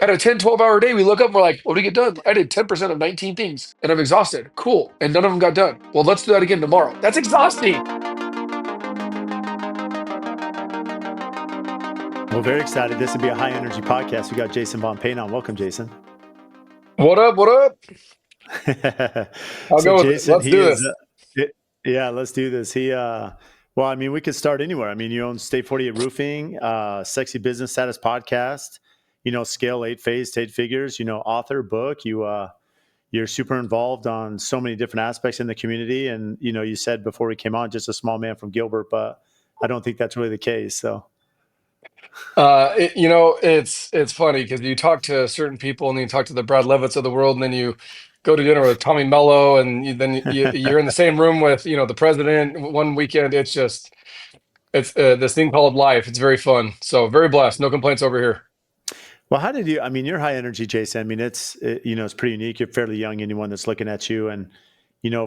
At a 10, 12 hour day, we look up and we're like, what did we get done? I did 10% of 19 things and I'm exhausted. Cool. And none of them got done. Well, let's do that again tomorrow. That's exhausting. Well, very excited. This would be a high energy podcast. We got Jason Payne on. Welcome, Jason. What up? What up? I'll So go with it. Jason, Let's he do is, this. yeah, let's do this. Well, I mean, we could start anywhere. I mean, you own State 48 Roofing, Sexy Business Status Podcast, scale 8 phase to 8 figures, author, book, you're super involved on so many different aspects in the community. And, you said before we came on, just a small man from Gilbert, but I don't think that's really the case. So. It's funny because you talk to certain people and then you talk to the Brad Leavitts of the world, and then you go to dinner with Tommy Mello, and you're in the same room with the president one weekend. It's this thing called life. It's very fun. So very blessed. No complaints over here. Well, I mean, you're high energy, Jason. I mean, it's pretty unique. You're fairly young, anyone that's looking at you. And,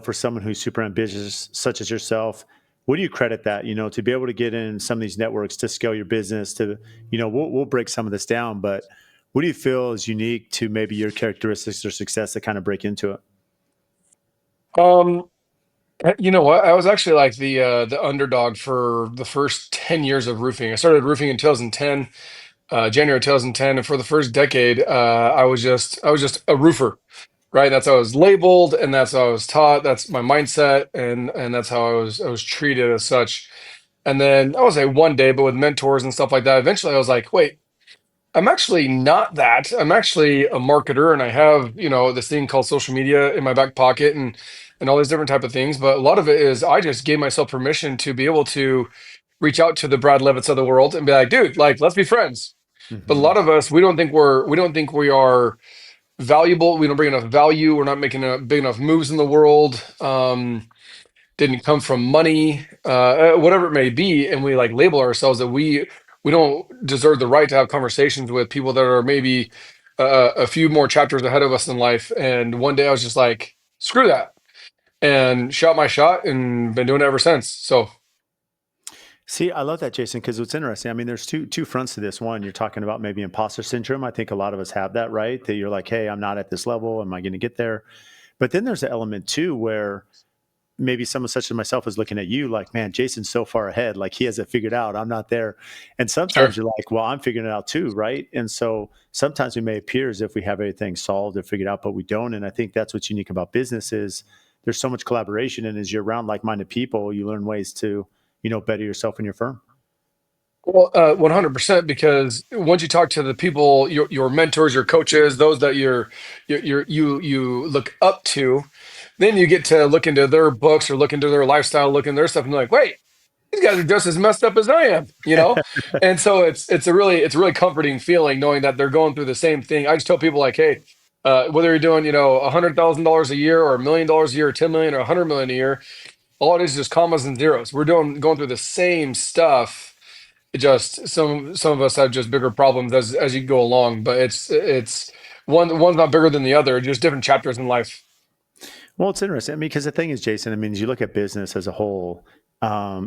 for someone who's super ambitious, such as yourself, what do you credit that, to be able to get in some of these networks to scale your business to, we'll break some of this down, but what do you feel is unique to maybe your characteristics or success that kind of break into it? Um, you know what? I was actually like the underdog for the first 10 years of roofing. I started roofing in 2010, January 2010, and for the first decade, I was just a roofer, right? That's how I was labeled, and that's how I was taught. That's my mindset, and that's how I was treated as such. And then I would say one day, but with mentors and stuff like that, eventually I was like, wait, I'm actually not that. I'm actually a marketer, and I have, this thing called social media in my back pocket, and all these different type of things. But a lot of it is I just gave myself permission to be able to reach out to the Brad Levitts of the world and be like, dude, like, let's be friends. But a Hmm. lot of us, we don't think we are valuable. We don't bring enough value. We're not making big enough moves in the world. Didn't come from money, whatever it may be, and we like label ourselves that we don't deserve the right to have conversations with people that are maybe a few more chapters ahead of us in life. And one day I was just like, screw that, and shot my shot, and been doing it ever since. So See, I love that, Jason, because what's interesting, I mean, there's two fronts to this. One, you're talking about maybe imposter syndrome. I think a lot of us have that, right? That you're like, hey, I'm not at this level. Am I going to get there? But then there's an element too where maybe someone such as myself is looking at you like, man, Jason's so far ahead. Like he has it figured out. I'm not there. And sure. sometimes you're like, well, I'm figuring it out too, right? And so sometimes we may appear as if we have everything solved or figured out, but we don't. And I think that's what's unique about business is there's so much collaboration. And as you're around like-minded people, you learn ways to, better yourself and your firm. Well, 100%, because once you talk to the people, your mentors, your coaches, those that you look up to, then you get to look into their books or look into their lifestyle, look into their stuff, and you're like, wait, these guys are just as messed up as I am. And so it's a really comforting feeling knowing that they're going through the same thing. I just tell people like, hey, whether you're doing $100,000 a year or $1 million a year or 10 million or 100 million a year, all it is just commas and zeros. We're doing going through the same stuff. It just some of us have just bigger problems as you go along, but it's one's not bigger than the other, just different chapters in life. Well, it's interesting. I mean, because the thing is, Jason, I mean, as you look at business as a whole,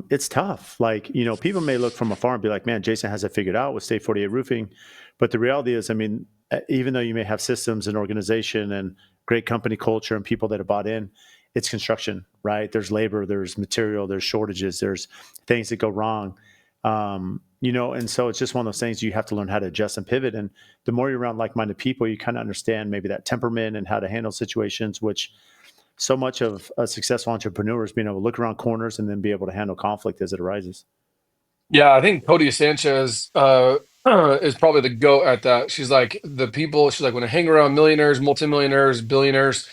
it's tough. Like, people may look from afar and be like, man, Jason has it figured out with State 48 Roofing. But the reality is, I mean, even though you may have systems and organization and great company culture and people that have bought in, it's construction, right? There's labor, there's material, there's shortages, there's things that go wrong. And so it's just one of those things you have to learn how to adjust and pivot. And the more you're around like-minded people, you kind of understand maybe that temperament and how to handle situations, which so much of a successful entrepreneur is being able to look around corners and then be able to handle conflict as it arises. Yeah, I think Cody Sanchez is probably the GOAT at that. She's like, when I hang around millionaires, multimillionaires, billionaires,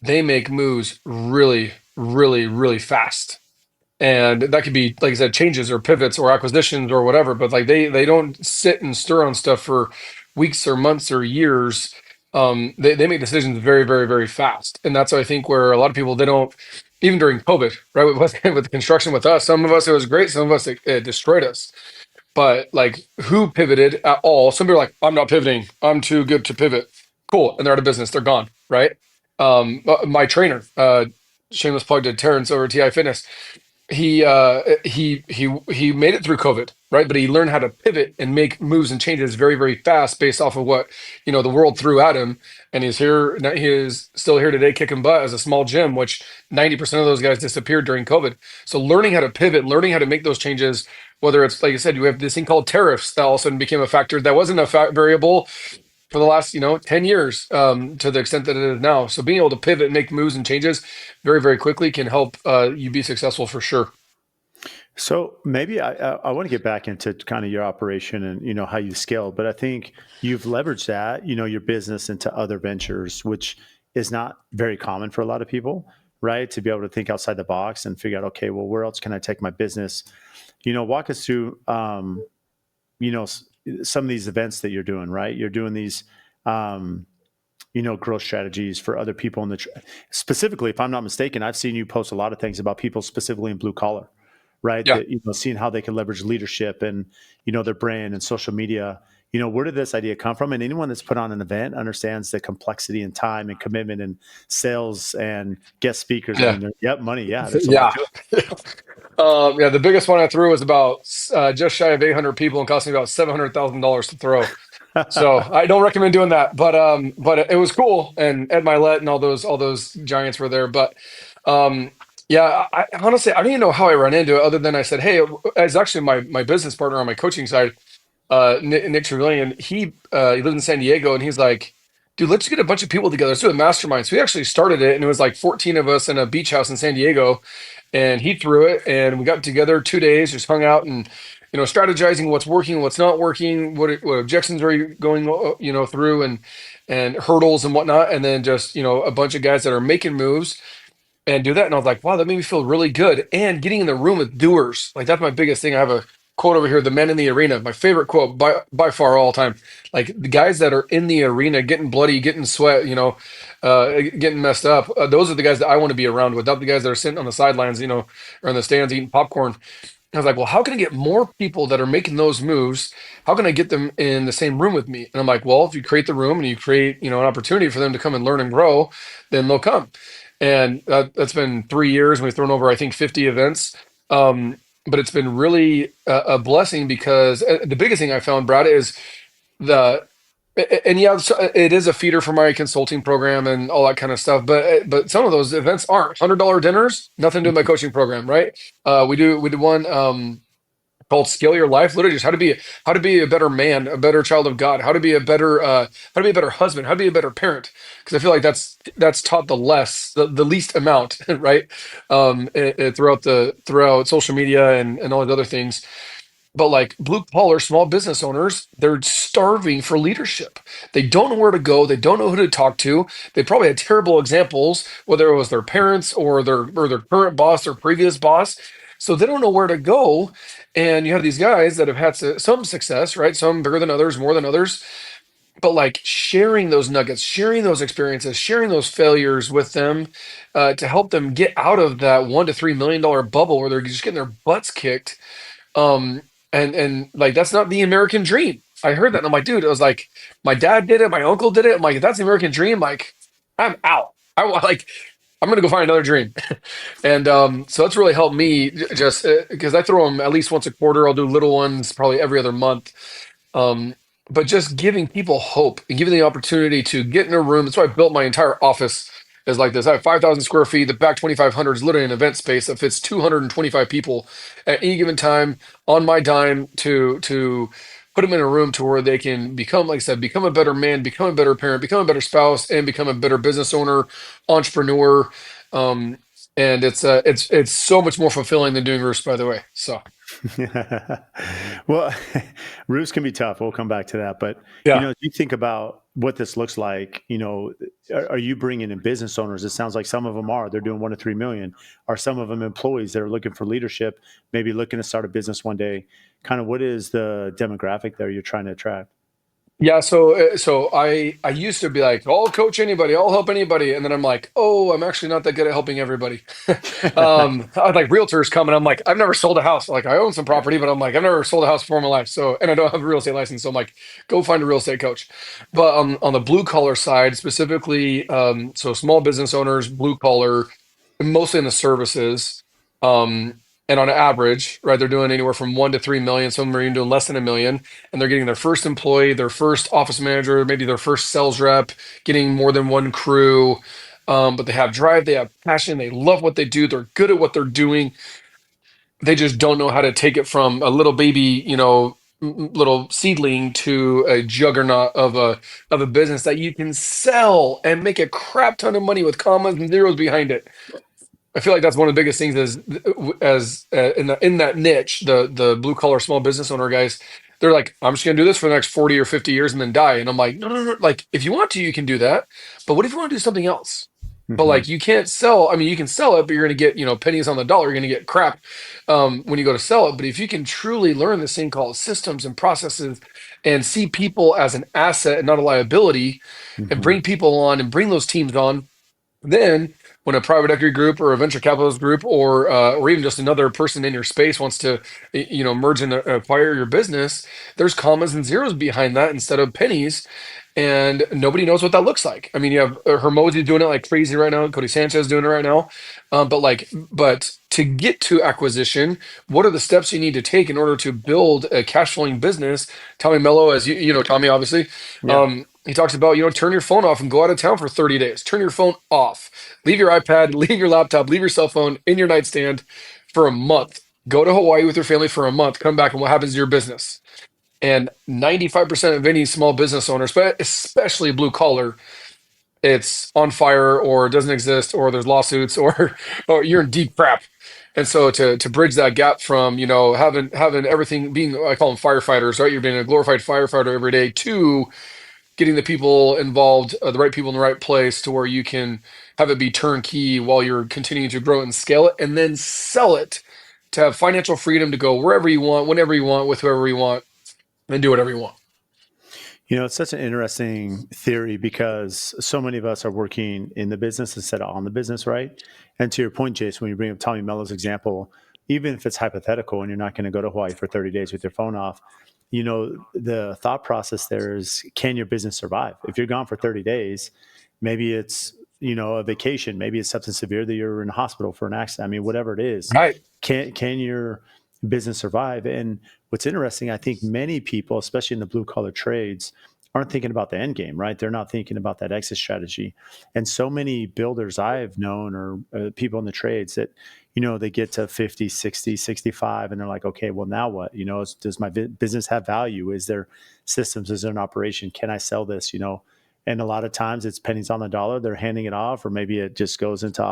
they make moves really, really, really fast. And that could be, like I said, changes or pivots or acquisitions or whatever, but like they don't sit and stir on stuff for weeks or months or years. They make decisions very, very, very fast. And that's, I think, where a lot of people, they don't, even during COVID, right? With construction with us, some of us, it was great. Some of us, it destroyed us. But like, who pivoted at all? Some people are like, I'm not pivoting. I'm too good to pivot. Cool. And they're out of business. They're gone. Right. My trainer, shameless plug to Terrence over at TI Fitness. he made it through COVID, right? But he learned how to pivot and make moves and changes very, very fast based off of what, the world threw at him. And he's here. He is still here today, kicking butt as a small gym, which 90% of those guys disappeared during COVID. So learning how to pivot, learning how to make those changes, whether it's like I said, you have this thing called tariffs that all of a sudden became a factor that wasn't a variable for the last 10 years, to the extent that it is now. So being able to pivot and make moves and changes very, very quickly can help you be successful for sure. So maybe I want to get back into kind of your operation and how you scale, but I think you've leveraged that your business into other ventures, which is not very common for a lot of people, right? To be able to think outside the box and figure out, okay, well, where else can I take my business? Walk us through some of these events that you're doing, right? You're doing these growth strategies for other people in specifically, if I'm not mistaken, I've seen you post a lot of things about people specifically in blue collar, right? Yeah. That, seeing how they can leverage leadership and, their brand and social media. Where did this idea come from? And anyone that's put on an event understands the complexity and time and commitment and sales and guest speakers. I Yeah. mean, yep, money. Yeah, there's a lot Yeah. to Yeah. The biggest one I threw was about just shy of 800 people and cost me about $700,000 to throw. So it. I don't recommend doing that, but it was cool. And Ed Milet and all those giants were there. But yeah, I honestly, I don't even know how I ran into it other than I said, hey, it's actually my business partner on my coaching side, Nick Trevelyan. He lives in San Diego, and he's like, dude, let's get a bunch of people together. Let's do a mastermind. So we actually started it, and it was like 14 of us in a beach house in San Diego, and he threw it, and we got together 2 days, just hung out and strategizing what's working, what's not working, what objections are you going through, and hurdles and whatnot, and then just a bunch of guys that are making moves and do that. And I was like, wow, that made me feel really good. And getting in the room with doers, like that's my biggest thing. I have a quote over here, the men in the arena, my favorite quote by far all time. Like the guys that are in the arena getting bloody, getting sweat, getting messed up. Those are the guys that I want to be around with, not the guys that are sitting on the sidelines, or in the stands eating popcorn. I was like, well, how can I get more people that are making those moves? How can I get them in the same room with me? And I'm like, well, if you create the room and you create, an opportunity for them to come and learn and grow, then they'll come. And that's been 3 years. And we've thrown over, I think, 50 events. But it's been really a blessing because the biggest thing I found, Brad, is the and yeah, it is a feeder for my consulting program and all that kind of stuff. But some of those events aren't $100 dinners. Nothing to do with my coaching program, right? We did one called "Scale Your Life." Literally, just how to be a better man, a better child of God, how to be a better husband, how to be a better parent. Because I feel like that's taught the least amount, right? Throughout social media and all the other things. But like blue collar small business owners, they're starving for leadership. They don't know where to go. They don't know who to talk to. They probably had terrible examples, whether it was their parents or their current boss or previous boss. So they don't know where to go. And you have these guys that have had some success, right? Some bigger than others, more than others. But like sharing those nuggets, sharing those experiences, sharing those failures with them, to help them get out of that $1 to $3 million bubble where they're just getting their butts kicked. Um and and like that's not the American dream. I heard that and I'm like, dude, it was like my dad did it, my uncle did it. I'm like, if that's the American dream, like I'm out. I'm gonna go find another dream. And so that's really helped me, just because I throw them at least once a quarter. I'll do little ones probably every other month. um, but just giving people hope and giving the opportunity to get in a room. That's why I built my entire office is like this. I have 5,000 square feet. The back 2,500 is literally an event space that fits 225 people at any given time on my dime to put them in a room to where they can become, like I said, become a better man, become a better parent, become a better spouse, and become a better business owner, entrepreneur. Um, and it's so much more fulfilling than doing roofs, by the way. So Well, roofs can be tough. We'll come back to that. But, yeah. if you think about what this looks like, are you bringing in business owners? It sounds like some of them are. They're doing 1 to 3 million. Are some of them employees that are looking for leadership, maybe looking to start a business one day? Kind of what is the demographic there you're trying to attract? Yeah, so I used to be like, I'll coach anybody, I'll help anybody, and then I'm like, oh, I'm actually not that good at helping everybody. I had like realtors come, and I'm like, I've never sold a house. Like I own some property, but I'm like, I've never sold a house before in my life. So, and I don't have a real estate license, so I'm like, go find a real estate coach. But on the blue collar side, specifically, so small business owners, blue collar, mostly in the services. And on average, right, they're doing anywhere from 1 to 3 million. Some are even doing less than a million, and they're getting their first employee, their first office manager, maybe their first sales rep, getting more than one crew. But they have drive, they have passion, they love what they do, they're good at what they're doing. They just don't know how to take it from a little baby, little seedling to a juggernaut of a business that you can sell and make a crap ton of money with commas and zeros behind it. I feel like that's one of the biggest things is as in that niche, the blue collar small business owner guys, they're like, I'm just gonna do this for the next 40 or 50 years and then die. And I'm like, no, no, no. Like, if you want to, you can do that. But what if you want to do something else? But Hmm. like, you can't sell. I mean, you can sell it, but you're gonna get, pennies on the dollar. You're gonna get crap when you go to sell it. But if you can truly learn this thing called systems and processes and see people as an asset and not a liability, and Hmm. bring people on and bring those teams on, then, when a private equity group or a venture capitalist group or even just another person in your space wants to, merge and acquire your business, there's commas and zeros behind that instead of pennies, and nobody knows what that looks like. I mean, you have Hermosi doing it like crazy right now, Cody Sanchez doing it right now, but to get to acquisition, what are the steps you need to take in order to build a cash flowing business? Tommy Mello, as you know, Tommy, obviously, Yeah. he talks about, turn your phone off and go out of town for 30 days. Turn your phone off. Leave your iPad, leave your laptop, leave your cell phone in your nightstand for a month. Go to Hawaii with your family for a month. Come back, and what happens to your business? And 95% of any small business owners, but especially blue collar, it's on fire or it doesn't exist or there's lawsuits or or you're in deep crap. And so to bridge that gap from, having everything being, I call them firefighters, right? You're being a glorified firefighter every day, to getting the people involved, the right people in the right place, to where you can have it be turnkey while you're continuing to grow and scale it, and then sell it, to have financial freedom to go wherever you want, whenever you want, with whoever you want, and do whatever you want. It's such an interesting theory because so many of us are working in the business instead of on the business, right? And to your point, Jason, when you bring up Tommy Mello's example, even if it's hypothetical and you're not going to go to Hawaii for 30 days with your phone off, the thought process there is, can your business survive? If you're gone for 30 days, maybe it's, a vacation, maybe it's something severe that you're in a hospital for an accident. I mean, whatever it is, Right. can your business survive? And what's interesting, I think many people, especially in the blue collar trades, aren't thinking about the end game, right? They're not thinking about that exit strategy. And so many builders I've known, or people in the trades, that, they get to 50, 60, 65, and they're like, okay, well, now what? Does my business have value? Is there systems? Is there an operation? Can I sell this? And a lot of times it's pennies on the dollar. They're handing it off, or maybe it just goes into,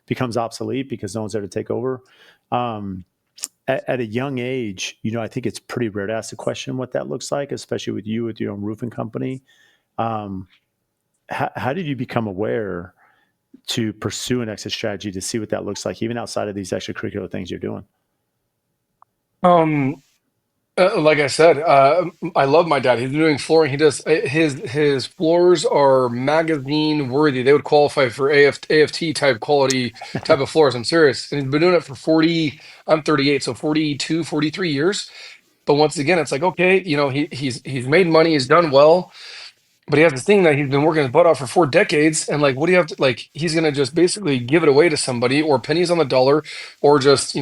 becomes obsolete because no one's there to take over. Um, at a young age, I think it's pretty rare to ask the question what that looks like, especially with you with your own roofing company. Um, how did you become aware to pursue an exit strategy to see what that looks like, even outside of these extracurricular things you're doing? Um, like I said, I love my dad. He's doing flooring. He does his floors are magazine worthy. They would qualify for AFT type quality type of floors. I'm serious. And he's been doing it for 40. I'm 38, so 42, 43 years. But once again, it's like, okay, he's made money. He's done well. But he has this thing that he's been working his butt off for 4 decades, and like, what do you have to like? He's gonna just basically give it away to somebody, or pennies on the dollar, or just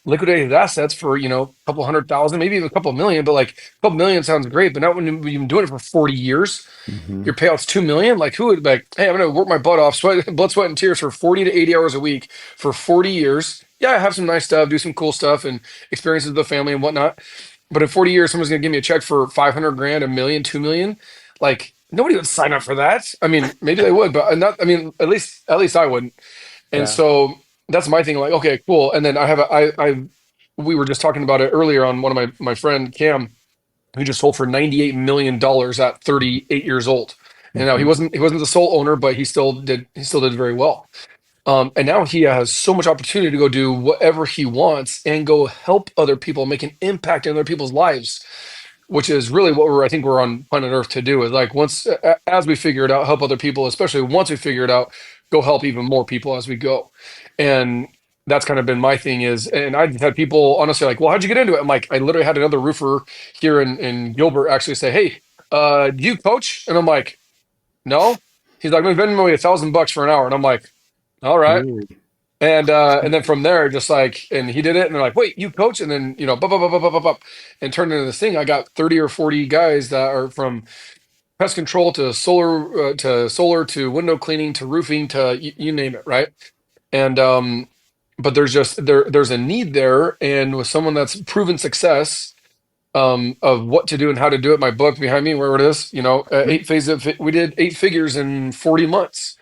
liquidate his assets for a couple 100,000, maybe even a couple million. But like, a couple million sounds great, but not when you've been doing it for 40 years. Mm-hmm. Your payout's 2 million. Like, who would like? Hey, I'm gonna work my butt off, sweat, blood, sweat, and tears for 40 to 80 hours a week for 40 years. Yeah, I have some nice stuff, do some cool stuff, and experiences with the family and whatnot. But in 40 years, someone's gonna give me a check for 500 grand, a million, 2 million. Like, nobody would sign up for that. I mean, maybe they would, but not. I mean, at least I wouldn't. And Yeah. so that's my thing. Like, okay, cool. And then I have a I we were just talking about it earlier on one of my friend Cam, who just sold for $98 million at 38 years old. And now he Mm-hmm. wasn't he wasn't the sole owner, but he still did very well. And now he has so much opportunity to go do whatever he wants and go help other people, make an impact in other people's lives, which is really what I think we're on planet Earth to do. Is like, once as we figure it out, help other people, especially once we figure it out, go help even more people as we go. And that's kind of been my thing is, and I've had people honestly like, well, how'd you get into it? I'm like, I literally had another roofer here in Gilbert actually say, hey, do you coach? And I'm like, no. He's like, I'm spending me $1,000 for an hour. And I'm like, all right. Really? And then from there, just like, and he did it, and they're like, "Wait, you coach?" And then blah, blah, blah, blah, blah, blah, blah, and turned into this thing. I got 30 or 40 guys that are from pest control to solar to window cleaning to roofing to you name it, right? And but there's a need there, and with someone that's proven success of what to do and how to do it. My book behind me, where it is, Mhm. 8 phases. We did 8 figures in 40 months.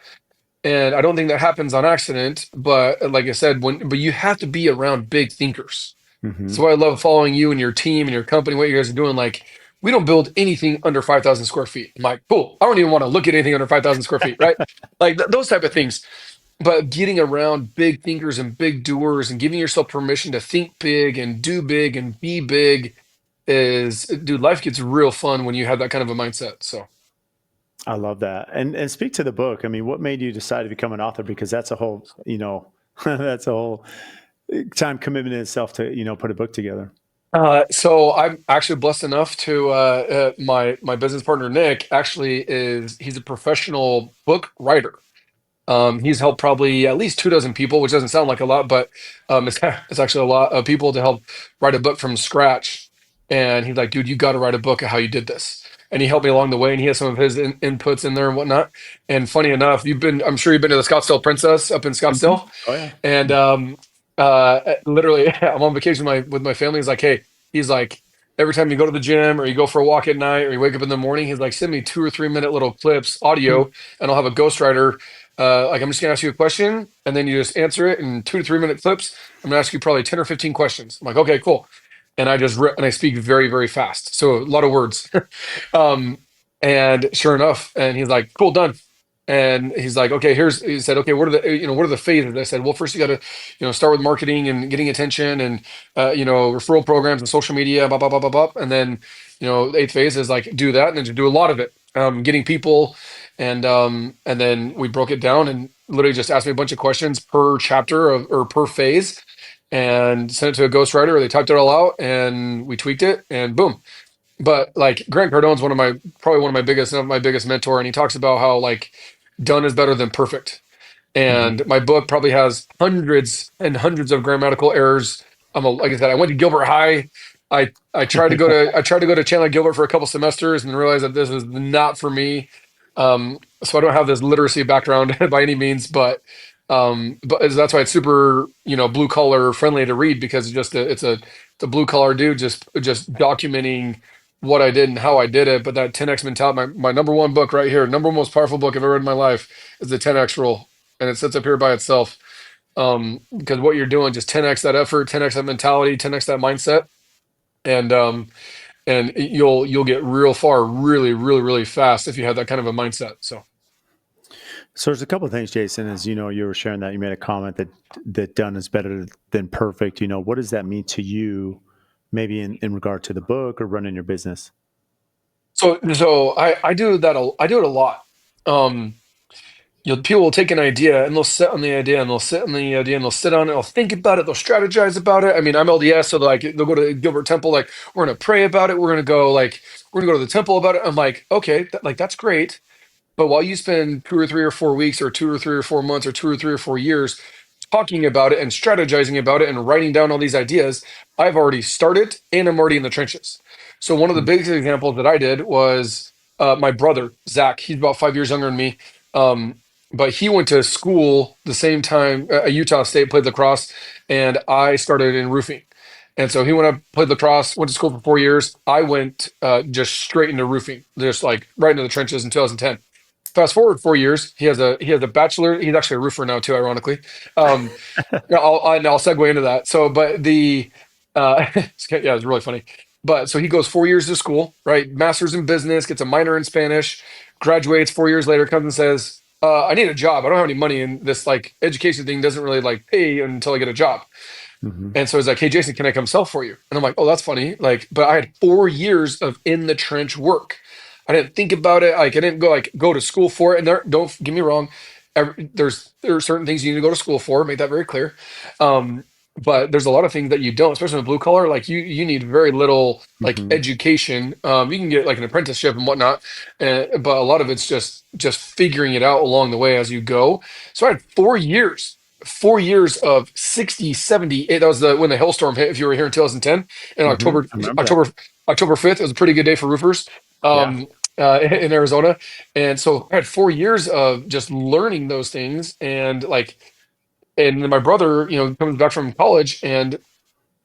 And I don't think that happens on accident, but like I said, but you have to be around big thinkers. Mhm. So I love following you and your team and your company, what you guys are doing. Like, we don't build anything under 5,000 square feet. I'm like, cool. I don't even want to look at anything under 5,000 square feet, right? Like those type of things. But getting around big thinkers and big doers and giving yourself permission to think big and do big and be big is, dude, life gets real fun when you have that kind of a mindset. So. I love that. And speak to the book. I mean, what made you decide to become an author? Because that's a whole, that's a whole time commitment in itself to, put a book together. So I'm actually blessed enough to my business partner Nick actually he's a professional book writer. He's helped probably at least 2 dozen people, which doesn't sound like a lot, but it's actually a lot of people to help write a book from scratch. And he's like, dude, you got to write a book of how you did this. And he helped me along the way, and he has some of his inputs in there and whatnot. And funny enough, I'm sure you've been to the Scottsdale Princess up in Mhm. Scottsdale. Oh yeah. And literally, I'm on vacation with my family. He's like, hey, he's like, every time you go to the gym or you go for a walk at night or you wake up in the morning, he's like, send me 2 or 3 minute little clips, Mhm. audio, and I'll have a ghostwriter. Like, I'm just gonna ask you a question, and then you just answer it in 2 to 3 minute clips. I'm gonna ask you probably 10 or 15 questions. I'm like, okay, cool. And I speak very, very fast, so a lot of words. Um, and sure enough, and he's like, cool, done. And he's like, okay, he said, okay, what are the phases? I said, well, first you got to, start with marketing and getting attention and, referral programs and social media, blah, blah, blah, blah, blah. And then, the eighth phase is like, do that and then to do a lot of it, getting people. And then we broke it down and literally just asked me a bunch of questions per chapter or per phase and sent it to a ghostwriter. They typed it all out and we tweaked it and boom. But like Grant Cardone's probably one of my biggest mentor, and he talks about how like done is better than perfect. Mhm. And my book probably has hundreds and hundreds of grammatical errors. Like I said, I went to Gilbert High. I tried to go to Chandler Gilbert for a couple semesters and realized that this is not for me. So I don't have this literacy background by any means, but that's why it's super, blue collar friendly to read because it's a blue collar dude just documenting what I did and how I did it. But that 10x mentality, my number one book right here, number one most powerful book I've ever read in my life is the 10x rule, and it sits up here by itself. Because what you're doing, just 10x that effort, 10x that mentality, 10x that mindset, and you'll get real far, really, really, really fast if you have that kind of a mindset. So. So there's a couple of things, Jason, as you were sharing that you made a comment that done is better than perfect. What does that mean to you, maybe in regard to the book or running your business? So I do that. I do it a lot. Um, People will take an idea and they'll sit on the idea and they'll sit on the idea and they'll sit on it. They'll think about it. They'll strategize about it. I mean, I'm LDS, so like they'll go to Gilbert Temple. Like we're gonna pray about it. We're gonna go to the temple about it. I'm like, okay, that's great. But while you spend 2 or 3 or 4 weeks or 2 or 3 or 4 months or 2 or 3 or 4 years talking about it and strategizing about it and writing down all these ideas, I've already started and I'm already in the trenches. So one of the Mhm. biggest examples that I did was my brother, Zach. He's about 5 years younger than me. Um, but he went to school the same time at Utah State, played lacrosse, and I started in roofing. And so he went up, played lacrosse, went to school for 4 years. I went just straight into roofing, just like right into the trenches in 2010. Fast forward 4 years, he has a bachelor. He's actually a roofer now too, ironically. Um, yeah, I'll segue into that. So, but yeah, it's really funny. But so he goes 4 years to school, right? Master's in business, gets a minor in Spanish, graduates 4 years later, comes and says, "I need a job. I don't have any money, and this like education thing doesn't really like pay until I get a job." Mhm. And so he's like, "Hey, Jason, can I come self for you?" And I'm like, "Oh, that's funny." Like, but I had 4 years of in the trench work. I didn't think about it. Like, I didn't go to school for it. And don't get me wrong. There are certain things you need to go to school for. Make that very clear. Um, but there's a lot of things that you don't, especially in blue collar. Like you need very little like Mhm. education. You can get like an apprenticeship and whatnot, but a lot of it's just figuring it out along the way as you go. So I had 4 years. 4 years of 60, 70. That was the when the hailstorm hit, if you were here in 2010, and I remember that. October 5th. It was a pretty good day for roofers Yeah. in Arizona. And so I had 4 years of just learning those things. And like, and then my brother, comes back from college, and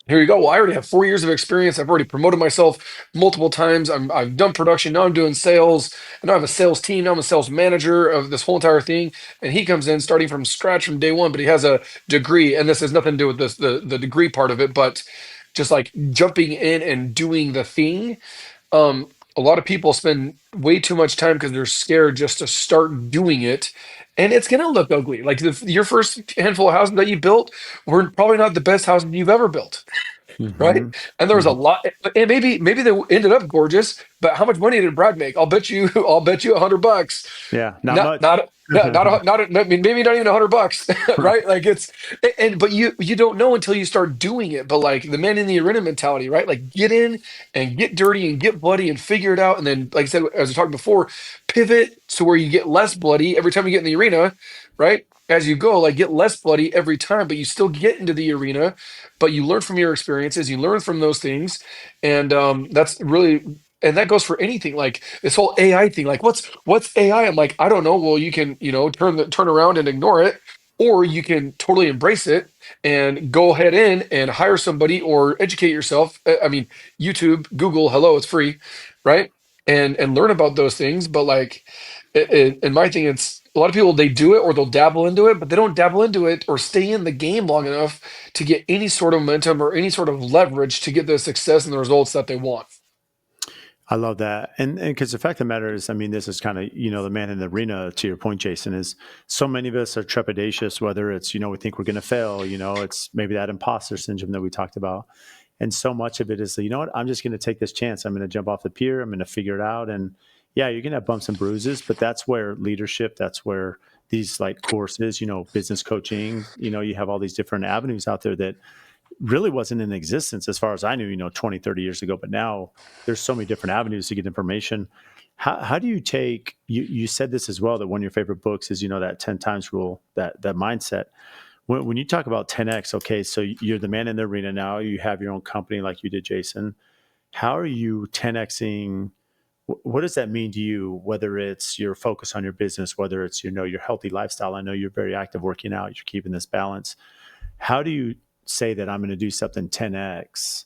here you go. Well, I already have 4 years of experience. I've already promoted myself multiple times. I've done production. Now I'm doing sales. And now I have a sales team. Now I'm a sales manager of this whole entire thing. And he comes in starting from scratch from day one, but he has a degree. And this has nothing to do with this, the degree part of it, but just like jumping in and doing the thing. Um, a lot of people spend way too much time because they're scared just to start doing it. And it's going to look ugly. Like your first handful of houses that you built were probably not the best houses you've ever built, right? Hmm. And there was a lot, and maybe they ended up gorgeous, but how much money did Brad make? I'll bet you, $100. Yeah. Not Not, much. not, yeah, I mean, maybe not even $100, right? Like but you don't know until you start doing it. But like the man in the arena mentality, right? Like get in and get dirty and get bloody and figure it out, and then, like I said, as I talked before, pivot to where you get less bloody every time you get in the arena, right? As you go, like get less bloody every time, but you still get into the arena, but you learn from your experiences, you learn from those things, and that's really, and that goes for anything. Like this whole AI thing, like what's AI? I'm like, I don't know. Well, you can, turn around and ignore it, or you can totally embrace it and go ahead in and hire somebody or educate yourself. I mean, YouTube, Google, hello, it's free, right? And learn about those things. But like, in my thing, it's a lot of people, they do it or they'll dabble into it, but they don't dabble into it or stay in the game long enough to get any sort of momentum or any sort of leverage to get the success and the results that they want. I love that. And because the fact of the matter is, I mean, this is kind of, the man in the arena, to your point, Jason, is so many of us are trepidatious, whether it's, we think we're going to fail, it's maybe that imposter syndrome that we talked about. And so much of it is, what, I'm just going to take this chance. I'm going to jump off the pier. I'm going to figure it out. And yeah, you're going to have bumps and bruises, but that's where leadership, that's where these like courses, business coaching, you have all these different avenues out there that really wasn't in existence as far as I knew, 20, 30 years ago. But now there's so many different avenues to get information. How do you take, you said this as well, that one of your favorite books is, that 10 times rule, that mindset. When you talk about 10X, okay, so you're the man in the arena now, you have your own company like you did, Jason. How are you 10Xing? What does that mean to you, whether it's your focus on your business, whether it's, your healthy lifestyle? I know you're very active working out, you're keeping this balance. How do you say that I'm going to do something 10X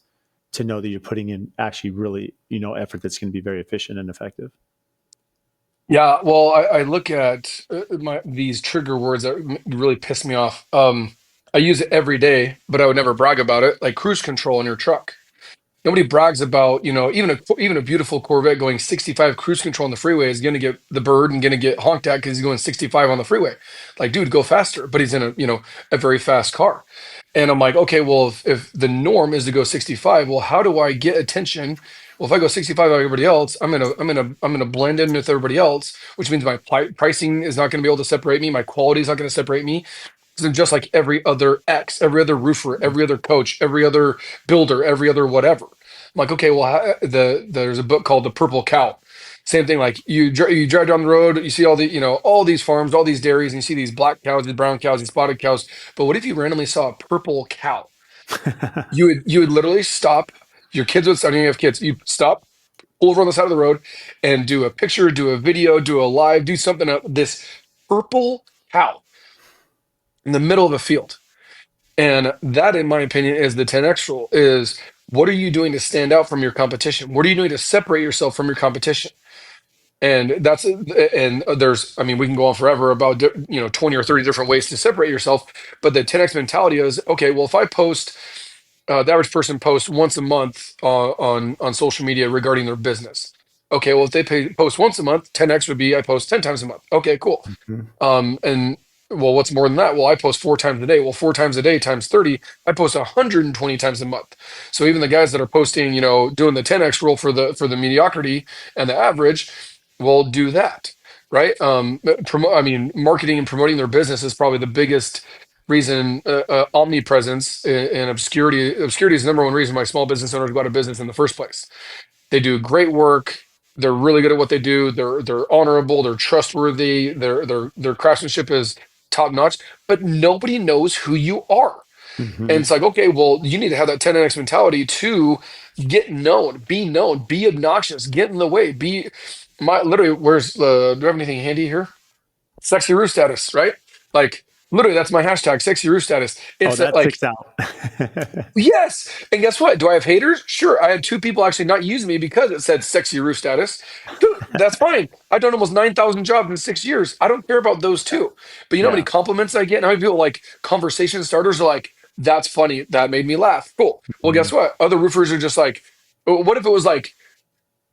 to know that you're putting in actually really, effort that's going to be very efficient and effective? Yeah, well, I look at these trigger words that really piss me off. I use it every day, but I would never brag about it. Like cruise control in your truck. Nobody brags about, even a beautiful Corvette going 65 cruise control on the freeway is going to get the bird and going to get honked at because he's going 65 on the freeway. Like, dude, go faster. But he's in a very fast car. And I'm like, okay, well, if the norm is to go 65, well, how do I get attention? Well, if I go 65 like everybody else, I'm gonna blend in with everybody else, which means my pricing is not going to be able to separate me. My quality is not going to separate me. I'm just like every other X, every other roofer, every other coach, every other builder, every other whatever. I'm like, okay, well, there's a book called The Purple Cow. Same thing. Like you drive down the road, you see all these farms, all these dairies, and you see these black cows, these brown cows, these spotted cows. But what if you randomly saw a purple cow? You would literally stop. Your kids would. I mean, you have kids. You stop, pull over on the side of the road, and do a picture, do a video, do a live, do something. This purple cow in the middle of a field. And that, in my opinion, is the 10X rule is what are you doing to stand out from your competition? What are you doing to separate yourself from your competition? And there's, I mean, we can go on forever about, 20 or 30 different ways to separate yourself. But the 10X mentality is, okay, well, if I post, the average person posts once a month on social media regarding their business. Okay, well, if post once a month, 10X would be I post 10 times a month. Okay, cool. Mhm. And well, what's more than that? Well, I post 4 times a day. Well, 4 times a day times 30, I post 120 times a month. So even the guys that are posting, doing the 10X rule for the mediocrity and the average, will do that, right? I mean, marketing and promoting their business is probably the biggest reason, omnipresence and obscurity. Obscurity is the number one reason why small business owners go out of business in the first place. They do great work. They're really good at what they do. They're honorable. They're trustworthy. Their craftsmanship is top notch, but nobody knows who you are. And Hmm. it's like, okay, well, you need to have that 10x mentality to get known, be obnoxious, get in the way, be my literally, do you have anything handy here? Sexy roof status, right? Like, literally, that's my hashtag, sexy roof status. Oh, It's that like, sticks out. yes. And guess what? Do I have haters? Sure. I had two people actually not using me because it said sexy roof status. Dude, that's fine. I've done almost 9,000 jobs in 6 years. I don't care about those Yeah. two. But you know how many Yeah. compliments I get? And how many people like conversation starters are like, that's funny. That made me laugh. Cool. Well, guess Mhm. what? Other roofers are just like, what if it was like,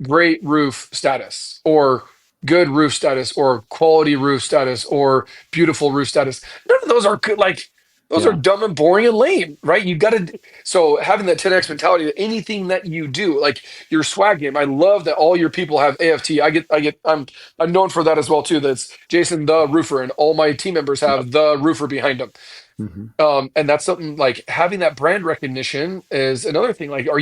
great roof status or good roof status or quality roof status or beautiful roof status? None of those are good. Like, those are Yeah. dumb and boring and lame, right? You got to, so having that 10x mentality, anything that you do, like your swag game, I love that all your people have AFT. I'm known for that as well too. That's Jason the roofer, and all my team members Yep. have the roofer behind them. Hmm. And that's something like having that brand recognition is another thing. Like, what are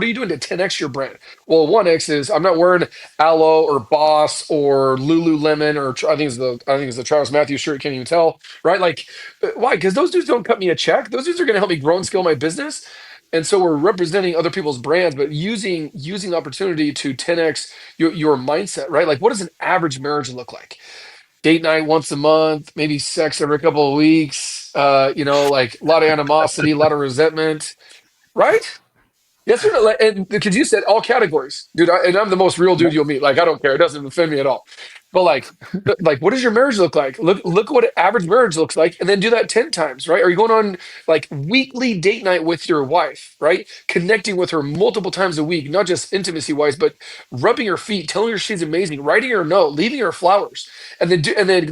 you doing to 10x your brand? Well, 1x is I'm not wearing Aloe or Boss or Lululemon or I think it's the Travis Matthews shirt. Can't even tell, right? Like, why? Because those dudes don't cut me a check. Those dudes are going to help me grow and scale my business. And so we're representing other people's brands, but using the opportunity to 10x your mindset, right? Like, what does an average marriage look like? Date night once a month, maybe sex every couple of weeks, like a lot of animosity, a lot of resentment, right? Yes or no? Like, and because you said all categories, dude, and I'm the most real dude Yep. you'll meet. Like, I don't care; it doesn't offend me at all. But like, what does your marriage look like? Look what an average marriage looks like, and then do that 10 times, right? Are you going on like weekly date night with your wife, right? Connecting with her multiple times a week, not just intimacy wise, but rubbing her feet, telling her she's amazing, writing her a note, leaving her flowers, and then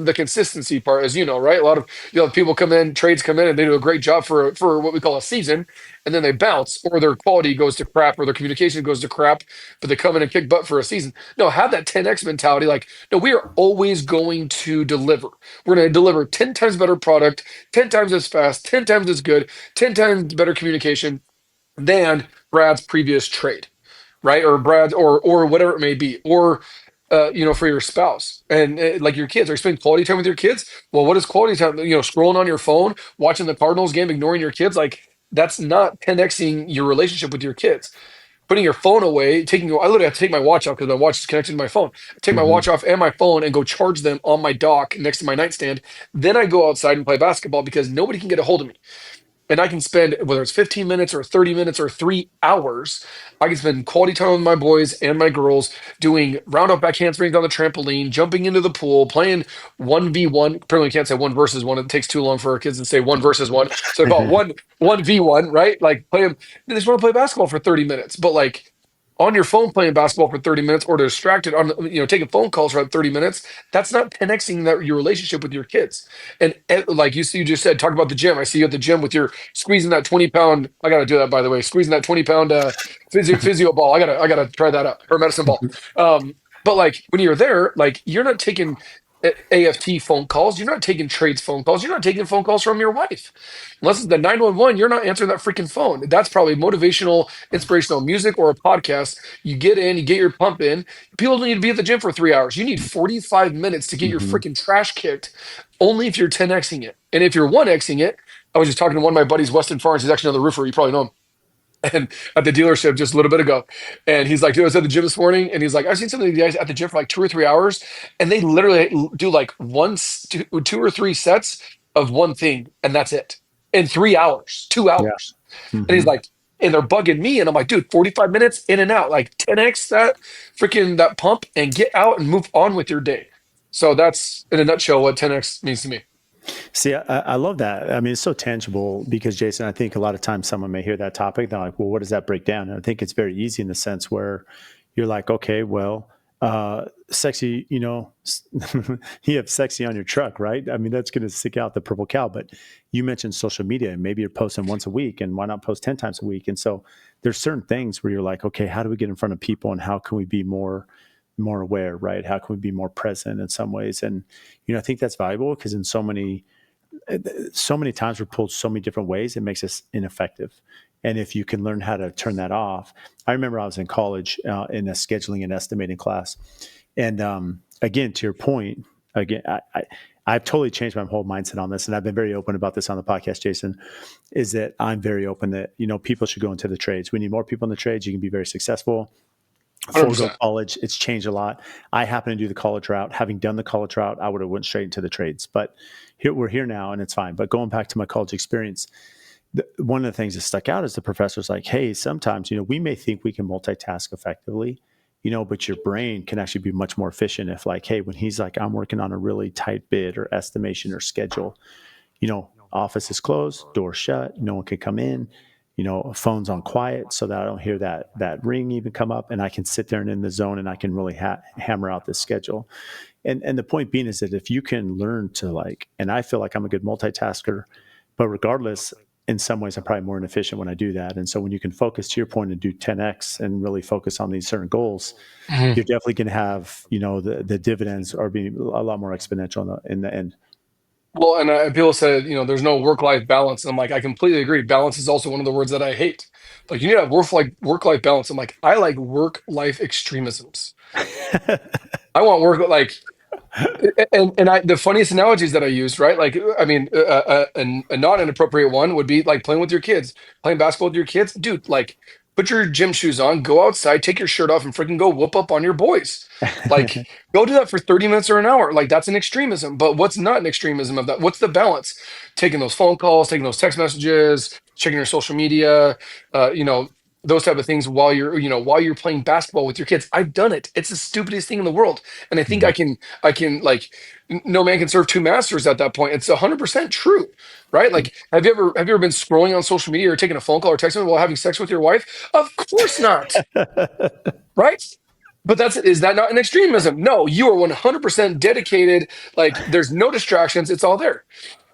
the consistency part, as you know, right? A lot of people come in, trades come in, and they do a great job for what we call a season, and then they bounce, or their quality goes to crap, or their communication goes to crap, but they come in and kick butt for a season. No, have that 10x mentality. Like, no, we are always going to deliver. We're going to deliver 10 times better product, 10 times as fast, 10 times as good, 10 times better communication than Brad's previous trade, right? Or Brad's, or whatever it may be, or for your spouse and like your kids. Are you spending quality time with your kids? Well, what is quality time? Scrolling on your phone, watching the Cardinals game, ignoring your kids. Like, that's not 10xing your relationship with your kids. Putting your phone away, I literally have to take my watch off because my watch is connected to my phone. I take my Hmm. watch off and my phone and go charge them on my dock next to my nightstand. Then I go outside and play basketball because nobody can get a hold of me, and I can spend, whether it's 15 minutes or 30 minutes or 3 hours, I can spend quality time with my boys and my girls doing round up back handsprings on the trampoline, jumping into the pool, playing 1v1. Apparently, you can't say one versus one. It takes too long for our kids to say one versus one. So they call it one v one, right? Like, play them. They just want to play basketball for 30 minutes. But like, on your phone playing basketball for 30 minutes, or distracted on, taking phone calls for 30 minutes, that's not connecting your relationship with your kids. And like you just said, talk about the gym. I see you at the gym with your squeezing that 20 pound. I got to do that, by the way, squeezing that 20 pound physio ball. I gotta try that up, or medicine ball. But like, when you're there, like, you're not taking AFT phone calls, you're not taking trades phone calls, you're not taking phone calls from your wife. Unless it's the 911, you're not answering that freaking phone. That's probably motivational, inspirational music or a podcast. You get in, you get your pump in. People don't need to be at the gym for 3 hours. You need 45 minutes to get your Hmm. freaking trash kicked, only if you're 10xing it. And if you're 1xing it, I was just talking to one of my buddies, Weston Farnes. He's actually another roofer. You probably know him. And at the dealership just a little bit ago. And he's like, dude, I was at the gym this morning. And he's like, I've seen some of these guys at the gym for like 2 or 3 hours. And they literally do like two or three sets of one thing. And that's it in 3 hours, two Yeah. hours. And he's Hmm. like, and they're bugging me. And I'm like, dude, 45 minutes in and out, like 10x that pump, and get out and move on with your day. So that's in a nutshell what 10x means to me. See, I love that. I mean, it's so tangible because, Jason, I think a lot of times someone may hear that topic. They're like, well, what does that break down? And I think it's very easy in the sense where you're like, okay, well, sexy, you have sexy on your truck, right? I mean, that's going to stick out the purple cow. But you mentioned social media, and maybe you're posting once a week, and why not post 10 times a week? And so there's certain things where you're like, okay, how do we get in front of people, and how can we be more aware, right? How can we be more present in some ways? And, I think that's valuable because in so many times we're pulled so many different ways, it makes us ineffective. And if you can learn how to turn that off, I remember I was in college in a scheduling and estimating class. And again, to your point, again, I've totally changed my whole mindset on this, and I've been very open about this on the podcast, Jason. Is that I'm very open that people should go into the trades. We need more people in the trades. You can be very successful. Forego 100%. college, it's changed a lot. I happen to do the college route. Having done the college route, I would have went straight into the trades. But we're here now, and it's fine. But going back to my college experience, one of the things that stuck out is the professor's like, hey, sometimes, we may think we can multitask effectively, but your brain can actually be much more efficient if like, hey, when he's like, I'm working on a really tight bid or estimation or schedule, office is closed, door shut, no one can come in, phone's on quiet so that I don't hear that ring even come up, and I can sit there and in the zone and I can really hammer out this schedule. And the point being is that if you can learn to like, and I feel like I'm a good multitasker, but regardless, in some ways, I'm probably more inefficient when I do that. And so when you can focus to your point and do 10x and really focus on these certain goals, Mhm. you're definitely going to have, the dividends are being a lot more exponential in the end. Well, and people said, there's no work-life balance. And I'm like, I completely agree. Balance is also one of the words that I hate. Like, you need to have work-life balance. I'm like, I like work-life extremisms. I want work like, and the funniest analogies that I use, right? Like, I mean, a not inappropriate one would be like playing with your kids, playing basketball with your kids, dude. Like, put your gym shoes on, go outside, take your shirt off, and freaking go whoop up on your boys. Like, go do that for 30 minutes or an hour. Like, that's an extremism. But what's not an extremism of that? What's the balance? Taking those phone calls, taking those text messages, checking your social media, uh, you know, those type of things while you're playing basketball with your kids. I've done it. It's the stupidest thing in the world, and I think Mhm. I can like no man can serve two masters at that point. It's 100% true, right? Like, have you ever been scrolling on social media or taking a phone call or texting while having sex with your wife? Of course not, right? But is that not an extremism? No, you are 100% dedicated. Like, there's no distractions. It's all there.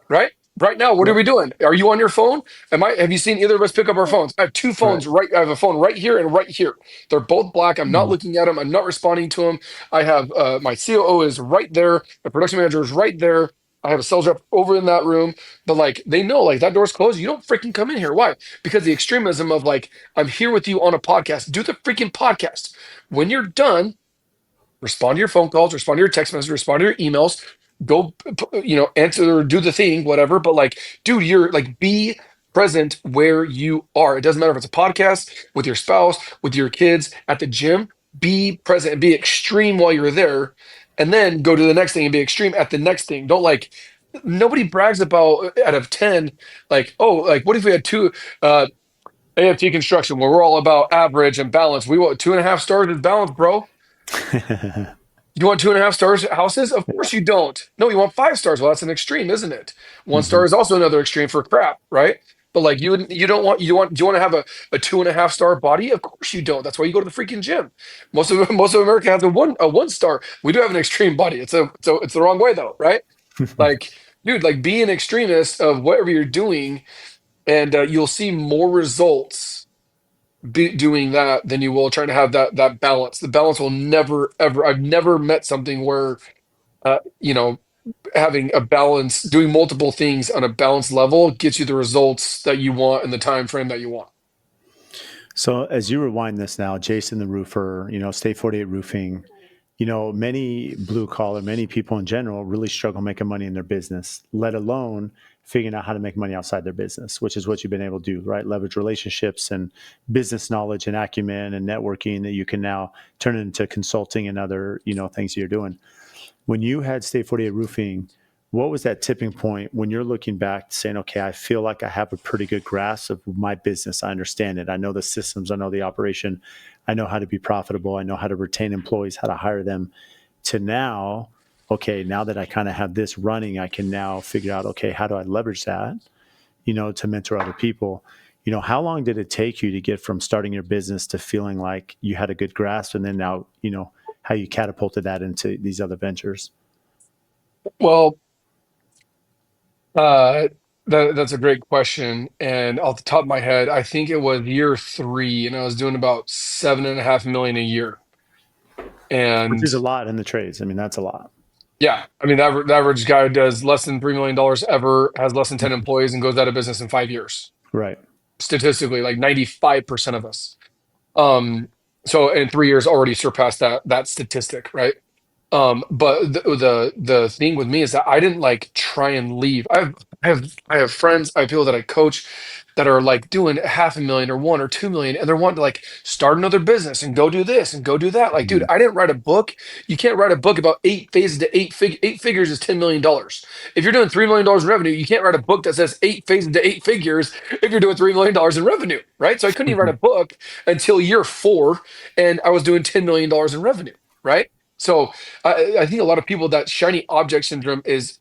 Right? Right now, what are Well, we doing? Are you on your phone? Have you seen either of us pick up our phones? I have two right. phones right. I have a phone right here and right here. They're both black. I'm not Mm. looking at them. I'm not responding to them. I have my COO is right there. The production manager is right there. I have a sales rep over in that room. But like, they know like that door's closed. You don't freaking come in here. Why? Because the extremism of like, I'm here with you on a podcast. Do the freaking podcast. When you're done, respond to your phone calls, respond to your text messages, respond to your emails, go, answer or do the thing, whatever. But like, dude, you're like, be present where you are. It doesn't matter if it's a podcast with your spouse, with your kids, at the gym. Be present and be extreme while you're there, and then go to the next thing and be extreme at the next thing. Don't like, nobody brags about out of 10, like, oh, like, what if we had two, AFT construction where we're all about average and balance? We want 2.5 stars is balance, bro. You want 2.5 stars houses? Of course Yeah. you don't. No, you want 5 stars. Well, that's an extreme, isn't it? One Hmm. star is also another extreme for crap, right? But like, you don't want do you want to have a 2.5 star body? Of course you don't. That's why you go to the freaking gym. Most of America has a one star. We do have an extreme body. It's the wrong way though, right? Like, dude, like, be an extremist of whatever you're doing, and you'll see more results doing that than you will trying to have that balance. The balance will never ever. I've never met something where uh, you know having a balance, doing multiple things on a balanced level gets you the results that you want in the time frame that you want. So as you rewind this now, Jason the roofer, State 48 roofing, many blue collar, many people in general really struggle making money in their business, let alone figuring out how to make money outside their business, which is what you've been able to do, right? Leverage relationships and business knowledge and acumen and networking that you can now turn into consulting and other, things that you're doing. When you had State 48 roofing, what was that tipping point when you're looking back saying, okay, I feel like I have a pretty good grasp of my business. I understand it. I know the systems. I know the operation. I know how to be profitable. I know how to retain employees, how to hire them, to now, okay, now that I kind of have this running, I can now figure out, okay, how do I leverage that, to mentor other people? How long did it take you to get from starting your business to feeling like you had a good grasp, and then now, how you catapulted that into these other ventures? Well, uh, that's a great question. And off the top of my head, I think it was year three, and I was doing about 7.5 million a year. Which And is a lot in the trades. I mean, that's a lot. yeah, I mean, the average guy does less than $3 million ever, has less than 10 employees, and goes out of business in 5 years. Right. Statistically, like 95% of us. Um, so in 3 years already surpassed that statistic, right? But the thing with me is that I didn't like try and leave. I have friends, I have people that I coach that are like doing 500,000 or 1 or 2 million, and they're wanting to like start another business and go do this and go do that. Like, dude, Mhm. I didn't write a book. You can't write a book about 8 phases to eight figures is $10 million. If you're doing $3 million in revenue, you can't write a book that says 8 phases to 8 figures if you're doing $3 million in revenue, right? So I couldn't even write a book until year four, and I was doing $10 million in revenue, right? So I think a lot of people, that shiny object syndrome is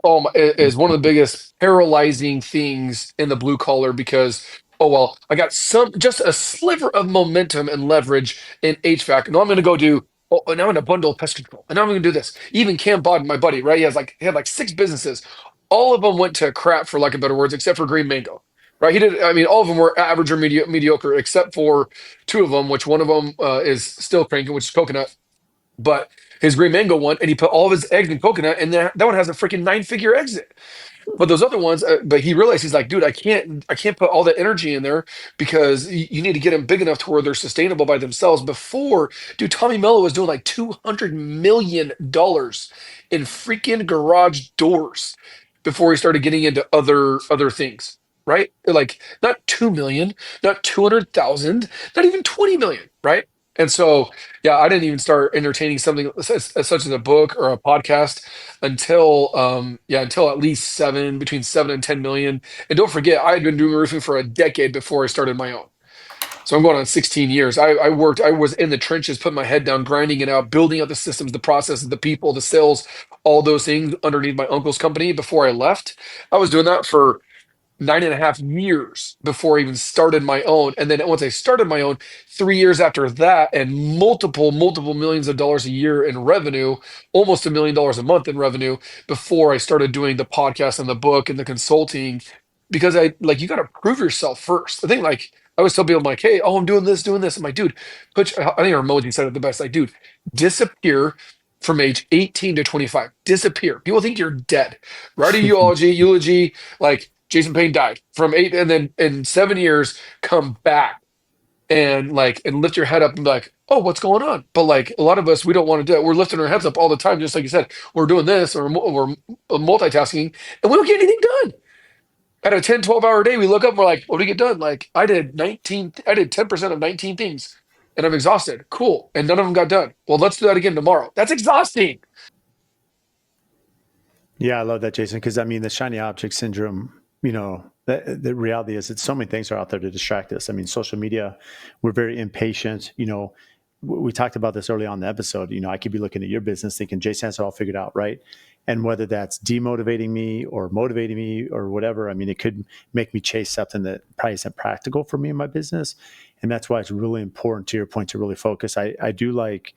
one of the biggest paralyzing things in the blue collar, because oh well, I got some just a sliver of momentum and leverage in HVAC. No, I'm going to go do. Oh, and I'm going to bundle pest control, and I'm going to do this. Even Cam Bodden, my buddy, right? He had like six businesses. All of them went to crap, for lack of better words, except for Green Mango. Right? He did. I mean, all of them were average or mediocre, except for two of them, which one of them is still cranking, which is coconut. But his green mango one, and he put all of his eggs in coconut, and that one has a freaking nine-figure exit. But those other ones, but he realized, he's like, dude, I can't put all that energy in there, because you need to get them big enough to where they're sustainable by themselves. Before, dude, Tommy Mello was doing like $200 million in freaking garage doors before he started getting into other things, right? Like not 2 million, not 200,000, not even 20 million, right? And so, yeah, I didn't even start entertaining something such as a book or a podcast until at least between 7 and 10 million. And don't forget, I had been doing roofing for a decade before I started my own. So I'm going on 16 years. I was in the trenches, putting my head down, grinding it out, building out the systems, the processes, the people, the sales, all those things underneath my uncle's company before I left. I was doing that for 9.5 years before I even started my own. And then once I started my own, 3 years after that, and multiple millions of dollars a year in revenue, almost $1 million a month in revenue, before I started doing the podcast and the book and the consulting. Because I like, you got to prove yourself first. I think, like, I always tell people, I'm like, hey, oh, I'm doing this, doing this. I'm like, dude, I think our emoji said it the best. Like, dude, disappear from age 18 to 25. Disappear. People think you're dead. Write a eulogy, like Jason Payne died from eight, and then in 7 years, come back and lift your head up and be like, oh, what's going on? But like a lot of us, we don't want to do it. We're lifting our heads up all the time, just like you said. We're doing this, or we're multitasking, and we don't get anything done. At a 10, 12 hour day, we look up and we're like, what do we get done? Like, I did 10% of 19 things, and I'm exhausted. Cool. And none of them got done. Well, let's do that again tomorrow. That's exhausting. Yeah, I love that, Jason, because I mean, the shiny object syndrome, the reality is that so many things are out there to distract us. I mean, social media, we're very impatient. We talked about this early on in the episode. I could be looking at your business thinking Jason has it all figured out, right? And whether that's demotivating me or motivating me or whatever, I mean, it could make me chase something that probably isn't practical for me in my business. And that's why it's really important, to your point, to really focus. I do like,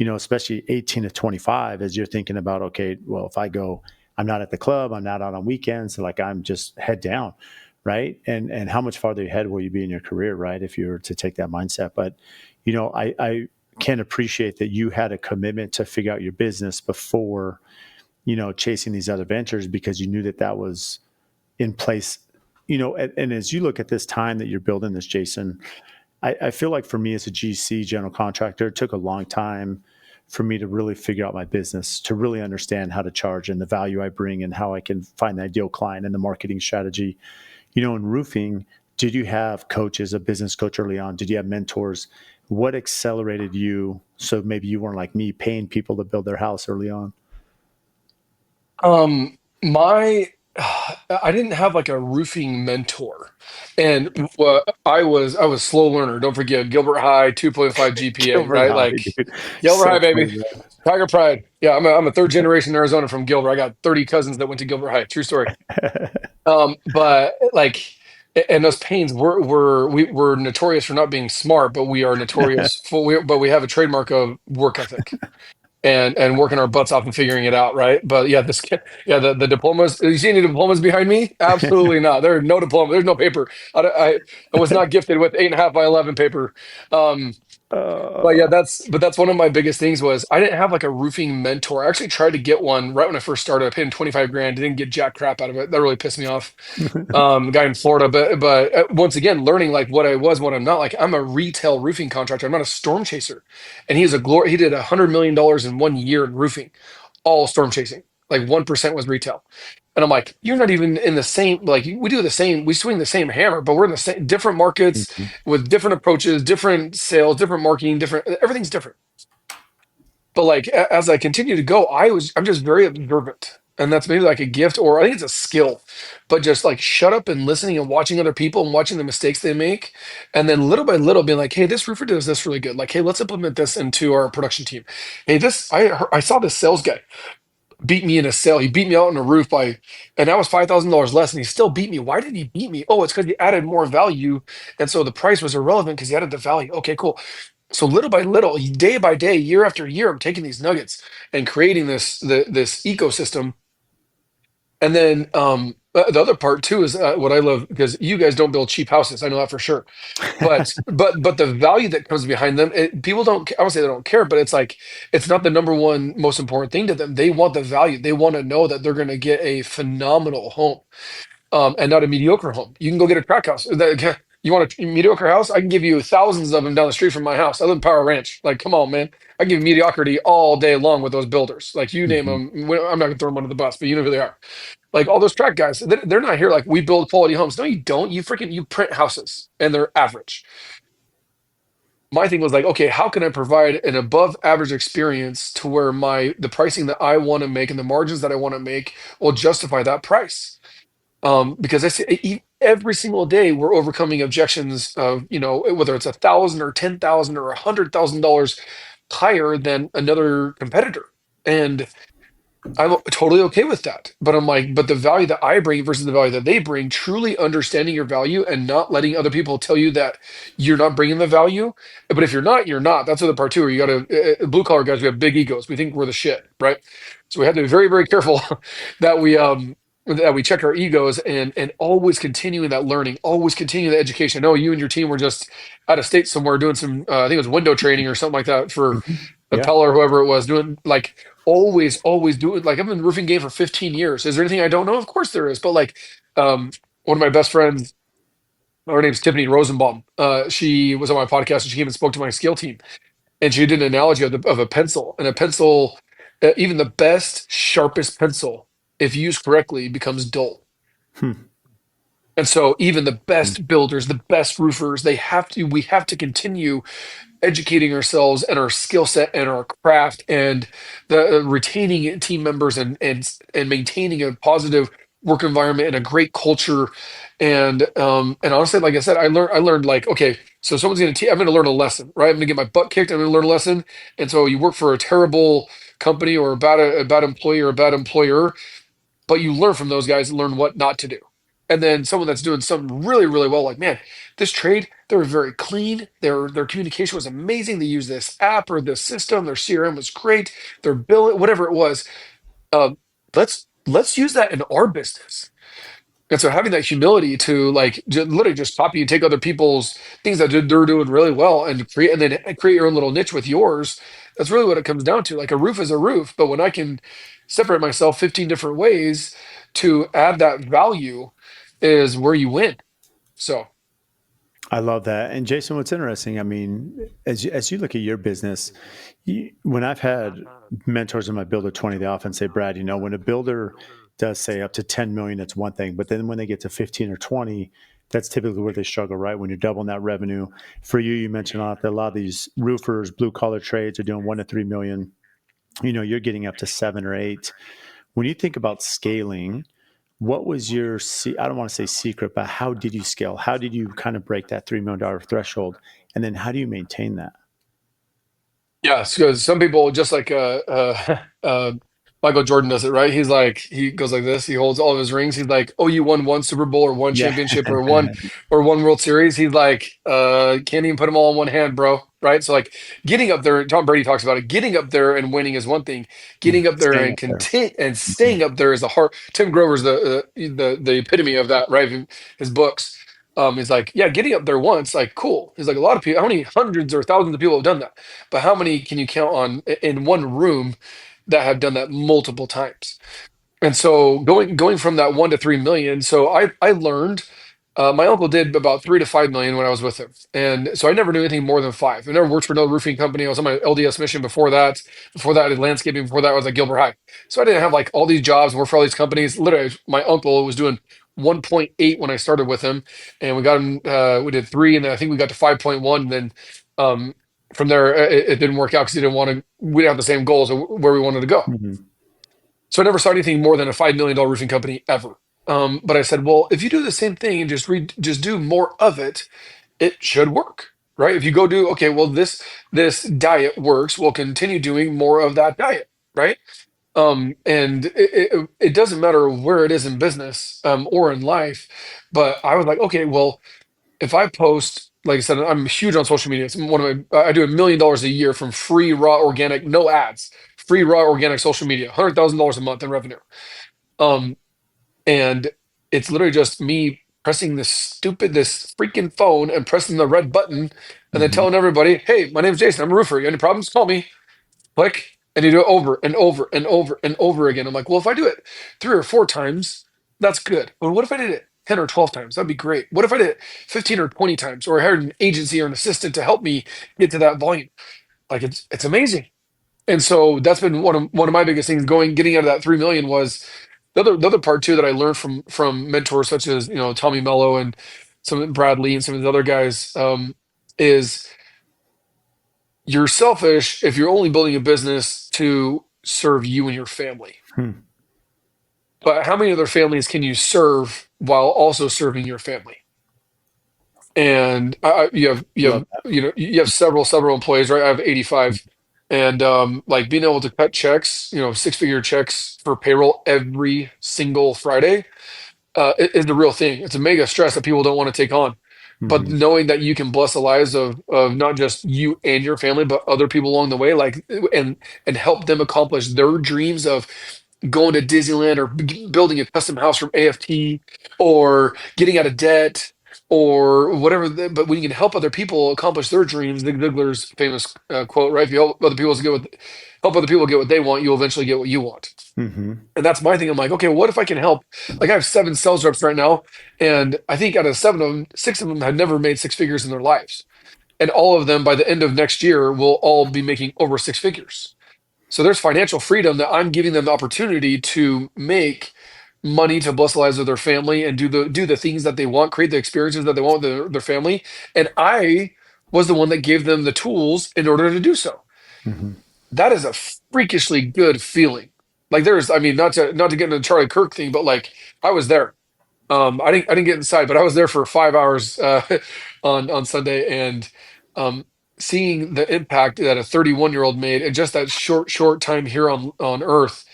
especially 18 to 25, as you're thinking about, okay, well, if I go, I'm not at the club, I'm not out on weekends, so like I'm just head down, right? And how much farther ahead will you be in your career, right? If you were to take that mindset. But, I can appreciate that you had a commitment to figure out your business before, chasing these other ventures, because you knew that that was in place, and as you look at this time that you're building this, Jason, I feel like for me as a GC, general contractor, it took a long time for me to really figure out my business, to really understand how to charge and the value I bring and how I can find the ideal client and the marketing strategy. In roofing, did you have coaches, a business coach early on? Did you have mentors? What accelerated you so maybe you weren't like me, paying people to build their house early on? My I didn't have like a roofing mentor, and I was slow learner. Don't forget Gilbert High, 2.5 GPA, Gilbert right? High, Like dude. Gilbert So High, funny, baby, man. Tiger Pride. Yeah, I'm a third generation Arizona from Gilbert. I got 30 cousins that went to Gilbert High. True story. But like, and those pains, we're notorious for not being smart, but we are notorious but we have a trademark of work ethic and working our butts off and figuring it out, right? But yeah, yeah, the diplomas. You see any diplomas behind me? Absolutely not. There are no diploma. There's no paper. I was not gifted with 8.5 by 11 paper. Um, But yeah, Uh, that's one of my biggest things was I didn't have like a roofing mentor. I actually tried to get one right when I first started. I paid him 25 grand, didn't get jack crap out of it. That really pissed me off. Guy in Florida, but once again, learning like what I was, what I'm not. Like I'm a retail roofing contractor. I'm not a storm chaser. And he did $100 million in 1 year in roofing, all storm chasing. Like 1% was retail. And I'm like, you're not even in the same, like we do the same, we swing the same hammer, but we're in the same different markets mhm. with different approaches, different sales, different marketing, different everything's different. But like as I continue to go, I'm just very observant. And that's maybe like a gift, or I think it's a skill, but just like shut up and listening and watching other people and watching the mistakes they make. And then little by little being like, hey, this roofer does this really good. Like, hey, let's implement this into our production team. Hey, I saw this sales guy beat me in a sale. He beat me out on a roof by, and that was $5,000 less, and he still beat me. Why did he beat me? Oh, it's because he added more value, and so the price was irrelevant because he added the value. Okay, cool. So little by little, day by day, year after year, I'm taking these nuggets and creating this ecosystem. And then the other part too is what I love because you guys don't build cheap houses. I know that for sure. But the value that comes behind them, people don't. I won't say they don't care, but it's like it's not the number one most important thing to them. They want the value. They want to know that they're going to get a phenomenal home, and not a mediocre home. You can go get a crack house. You want a mediocre house? I can give you thousands of them down the street from my house. I live in Power Ranch. Like, come on, man. I give mediocrity all day long with those builders. Like, you name Mhm. them. I'm not gonna throw them under the bus, but you know who they are. Like all those track guys, they're not here like we build quality homes. No, you don't. You print houses, and they're average. My thing was like, okay, how can I provide an above average experience to where the pricing that I want to make and the margins that I want to make will justify that price? Because I see every single day we're overcoming objections of, whether it's 1,000 or 10,000 or $100,000 higher than another competitor. And I'm totally okay with that. But I'm like, but the value that I bring versus the value that they bring, truly understanding your value and not letting other people tell you that you're not bringing the value. But if you're not, you're not. That's the other part too. Where you got to blue collar guys. We have big egos. We think we're the shit, right? So we have to be very, very careful that we check our egos and always continuing that learning, always continue the education. I know you and your team were just out of state somewhere doing some, I think it was window training or something like that for Mhm. Yeah. Appel or whoever it was doing like always do it. Like I've been in the roofing game for 15 years. Is there anything I don't know? Of course there is. But like um one of my best friends, her name's Tiffany Rosenbaum. She was on my podcast and she came and spoke to my skill team. And she did an analogy of a pencil. And a pencil, even the best, sharpest pencil, if used correctly, becomes dull. Hmm. And so even the best builders, the best roofers, we have to continue educating ourselves and our skill set and our craft and the retaining team members and maintaining a positive work environment and a great culture and honestly like I said I learned like okay so someone's going to I'm going to learn a lesson right I'm going to get my butt kicked I'm going to learn a lesson and so you work for a terrible company or a bad employee or a bad employer but you learn from those guys and learn what not to do. And then someone that's doing something really, really well, like, man, this trade, they were very clean. Their communication was amazing. They used this app or this system. Their CRM was great. Their bill, whatever it was. Um, let's use that in our business. And so having that humility to like literally just copy and take other people's things that they're doing really well and create your own little niche with yours. That's really what it comes down to. Like a roof is a roof, but when I can separate myself 15 different ways to add that value is where you win. So I love that. And Jason, what's interesting, I mean, as you look at your business, when I've had mentors in my builder 20, they often say, Brad, when a builder does say up to 10 million, that's one thing. But then when they get to 15 or 20, that's typically where they struggle, right? When you're doubling that revenue. For you, you mentioned that a lot of these roofers, blue collar trades are doing 1 to 3 million. You're getting up to 7 or 8. When you think about scaling, what was your, I don't want to say secret, but how did you scale? How did you kind of break that $3 million threshold? And then how do you maintain that? yeah, because some people just like Michael Jordan does it, right? He goes like this. He holds all of his rings. He's like, "Oh, you won one Super Bowl or one Yeah. championship or one World Series." He's like, "Can't even put them all in one hand, bro." Right? So like, getting up there. Tom Brady talks about it. Getting up there and winning is one thing. Getting up there Staying and up there. staying up there is the heart. Tim Grover's the epitome of that, right? His books. He's like, yeah, getting up there once, like, cool. He's like, a lot of people, how many hundreds or thousands of people have done that? But how many can you count on in one room that have done that multiple times? And so going from that 1 to 3 million, so I learned my uncle did about 3 to 5 million when I was with him. And so I never knew anything more than five. I never worked for another roofing company. I was on my LDS mission before that. Before that, I did landscaping. Before that, I was at Gilbert High. So I didn't have like all these jobs, work for all these companies. Literally, my uncle was doing 1.8 when I started with him. And we got him, we did three, and then I think we got to 5.1. And then um, from there, it didn't work out because he didn't want to, we didn't have the same goals of where we wanted to go. Mhm. So I never saw anything more than a $5 million roofing company ever. But I said, well, if you do the same thing and just do more of it, it should work, right? If you go do, okay, well, this diet works, we'll continue doing more of that diet, right? And it doesn't matter where it is in business or in life, but I was like, okay, well, if I post, like I said, I'm huge on social media. It's one of my, I do $1 million a year from free, raw, organic, no ads, free, raw, organic social media, $100,000 a month in revenue. Um, and it's literally just me pressing this freaking phone and pressing the red button and then Mhm. telling everybody, hey, my name's Jason. I'm a roofer. You have any problems? Call me. Click. And you do it over and over and over and over again. I'm like, well, if I do it 3 or 4 times, that's good. But what if I did it 10 or 12 times? That'd be great. What if I did it 15 or 20 times, or I hired an agency or an assistant to help me get to that volume? Like it's amazing. And so that's been one of my biggest things getting out of that 3 million was the other part too that I learned from mentors such as Tommy Mello and some Brad Lee and some of the other guys is you're selfish if you're only building a business to serve you and your family. Hmm. But how many other families can you serve while also serving your family? And Love that. you have several employees, right? I have 85, and like being able to cut checks, 6-figure checks for payroll every single Friday is the real thing. It's a mega stress that people don't want to take on. But Mhm. knowing that you can bless the lives of not just you and your family, but other people along the way, like and help them accomplish their dreams of going to Disneyland or building a custom house from AFT or getting out of debt or whatever. But when you can help other people accomplish their dreams, Zig Ziglar's famous quote, right? If you help other people get what they want, you'll eventually get what you want. Mhm. And that's my thing. I'm like, okay, what if I can help? Like I have 7 sales reps right now, and I think out of 7 of them, 6 of them had never made 6 figures in their lives. And all of them by the end of next year will all be making over 6 figures. So there's financial freedom that I'm giving them the opportunity to make money to bless the lives of their family and do the things that they want, create the experiences that they want with their family. And I was the one that gave them the tools in order to do so. Mhm. That is a freakishly good feeling. Like I mean, not to get into the Charlie Kirk thing, but like I was there. I didn't get inside, but I was there for 5 hours on Sunday, and um, seeing the impact that a 31-year-old made in just that short time here on Earth,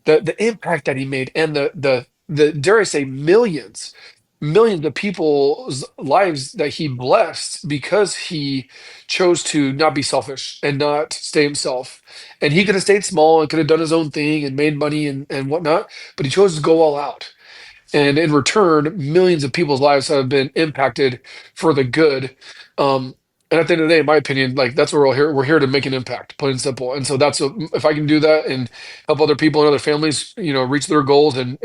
the impact that he made, and the dare I say millions of people's lives that he blessed because he chose to not be selfish and not stay himself. And he could have stayed small and could have done his own thing and made money and whatnot, but he chose to go all out. And in return, millions of people's lives have been impacted for the good. And at the end of the day, in my opinion, like that's what we're here to make an impact, plain and simple. And so if I can do that and help other people and other families, reach their goals and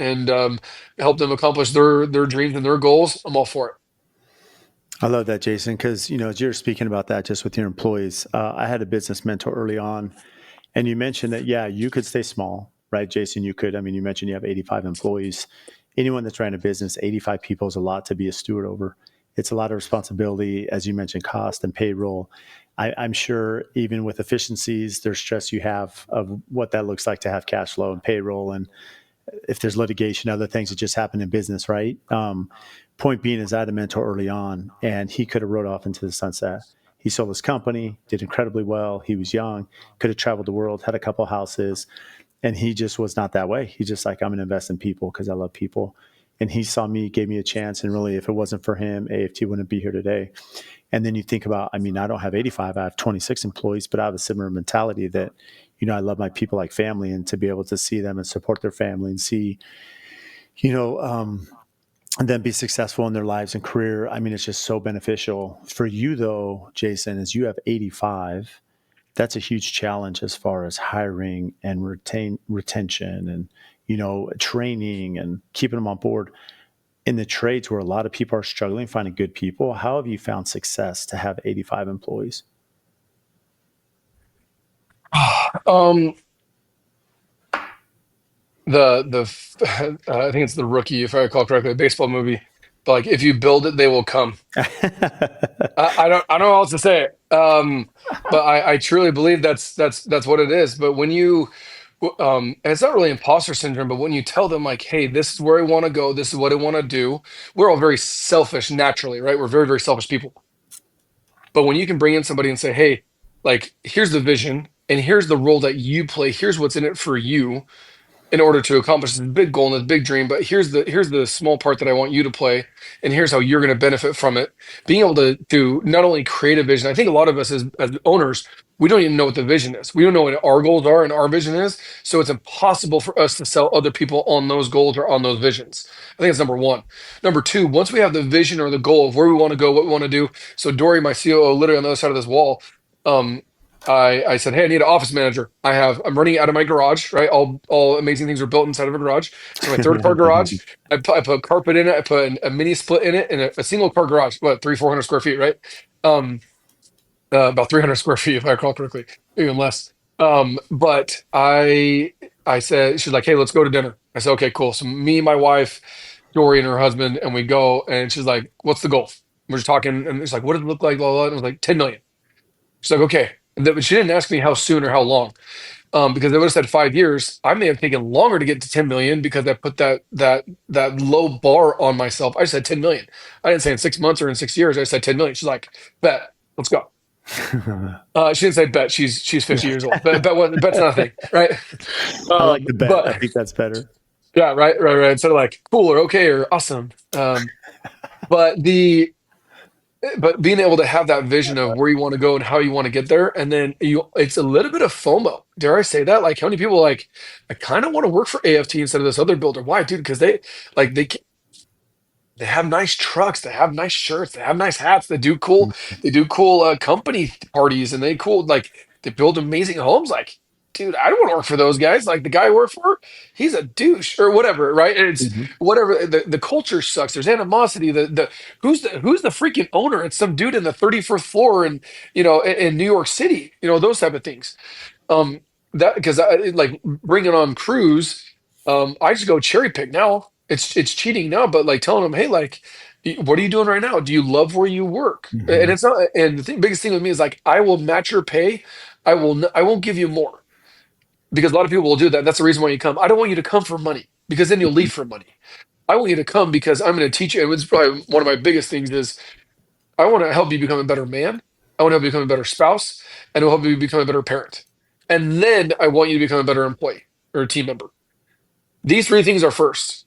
help them accomplish their dreams and their goals, I'm all for it. I love that, Jason, because as you're speaking about that, just with your employees, I had a business mentor early on, and you mentioned that you could stay small, right, Jason? You could. I mean, you mentioned you have 85 employees. Anyone that's running a business, 85 people is a lot to be a steward over. It's a lot of responsibility, as you mentioned, cost and payroll. I'm sure even with efficiencies, there's stress you have of what that looks like to have cash flow and payroll, and if there's litigation, other things that just happen in business, right? Point being is I had a mentor early on, and he could have rode off into the sunset. He sold his company, did incredibly well. He was young, could have traveled the world, had a couple houses, and he just was not that way. He's just like, I'm going to invest in people because I love people. And he saw me, gave me a chance. And really, if it wasn't for him, AFT wouldn't be here today. And then you think about, I mean, I don't have 85, I have 26 employees, but I have a similar mentality that, I love my people like family, and to be able to see them and support their family and see, you know, um, and then be successful in their lives and career. I mean, it's just so beneficial for you, though, Jason. As you have 85, that's a huge challenge as far as hiring and retention and training and keeping them on board in the trades where a lot of people are struggling finding good people. How have you found success to have 85 employees? Um, I think it's The Rookie, if I recall correctly, a baseball movie. But like, if you build it, they will come. I don't know how else to say it. But I truly believe that's what it is. But when you, and it's not really imposter syndrome, but when you tell them like, hey, this is where I want to go, this is what I want to do. We're all very selfish naturally, right? We're very, very selfish people. But when you can bring in somebody and say, hey, like, here's the vision and here's the role that you play, here's what's in it for you in order to accomplish this big goal and this big dream, but here's the small part that I want you to play, and here's how you're going to benefit from it. Being able to not only create a vision, I think a lot of us as owners, we don't even know what the vision is. We don't know what our goals are and our vision is, so it's impossible for us to sell other people on those goals or on those visions. I think it's number one. Number two, once we have the vision or the goal of where we want to go, what we want to do. So Dory, my COO, literally on the other side of this wall. Um, I said, hey, I need an office manager. I'm running out of my garage, right? All amazing things are built inside of a garage. So my third car garage, I put carpet in it. I put a mini split in it and a single car garage, what, 400 square feet, right? Um, about 300 square feet, if I recall correctly, even less. But I said, she's like, hey, let's go to dinner. I said, okay, cool. So me, my wife, Dory, and her husband, and we go, and she's like, what's the goal? We're just talking, and it's like, what does it look like? Blah, blah, blah. And it was like 10 million. She's like, okay. But she didn't ask me how soon or how long, because they would have said 5 years. I may have taken longer to get to 10 million because I put that low bar on myself. I said 10 million. I didn't say in 6 months or in 6 years. I said 10 million. She's like, bet, let's go. She didn't say bet. She's 50 years old. Bet's not a thing, right? I like the bet. I But think that's better. yeah, right. Instead of like cool or okay or awesome. But the but being able to have that vision of where you want to go and how you want to get there, and then it's a little bit of FOMO. Dare I say that? Like, how many people like, I kind of want to work for AFT instead of this other builder? Why, dude? Because like they have nice trucks, they have nice shirts, they have nice hats, they do cool company parties, and they build amazing homes. Like, dude, I don't want to work for those guys. Like the guy I work for, he's a douche or whatever, right? And it's Mhm. whatever. The culture sucks. There's animosity. Who's the freaking owner? It's some dude in the 34th floor in in New York City. Those type of things. Um, that because I like bringing on crews. I just go cherry pick now. It's cheating now, but like telling them, hey, like, what are you doing right now? Do you love where you work? And Mhm. it's not. And biggest thing with me is like, I will match your pay. I won't give you more because a lot of people will do that. That's the reason why you come. I don't want you to come for money because then you'll leave for money. I want you to come because I'm going to teach you. And it's probably one of my biggest things is I want to help you become a better man. I want to help you become a better spouse, and I will help you become a better parent. And then I want you to become a better employee or a team member. These three things are first.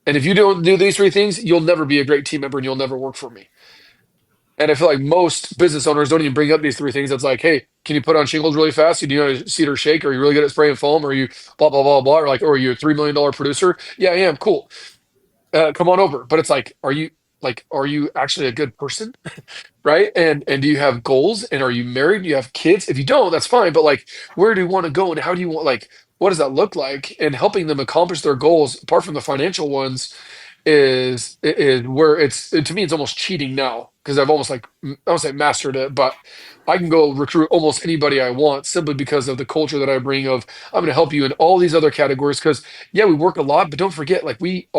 And if you don't do these three things, you'll never be a great team member and you'll never work for me. And I feel like most business owners don't even bring up these three things. It's like, hey, can you put on shingles really fast? Do you know how to seed or shake? Are you really good at spraying foam? Or are you blah blah blah blah? Or are you a $3 million producer? Yeah, I am. Cool. Come on over. But it's like, are you actually a good person? Right? And do you have goals? And are you married? Do you have kids? If you don't, that's fine. But like, where do you want to go? And how do you want, like, what does that look like? And helping them accomplish their goals, apart from the financial ones, is where to me it's almost cheating now because I've almost like I don't say mastered it, but I can go recruit almost anybody I want simply because of the culture that I bring of I'm going to help you in all these other categories because yeah, we work a lot, but don't forget, like, we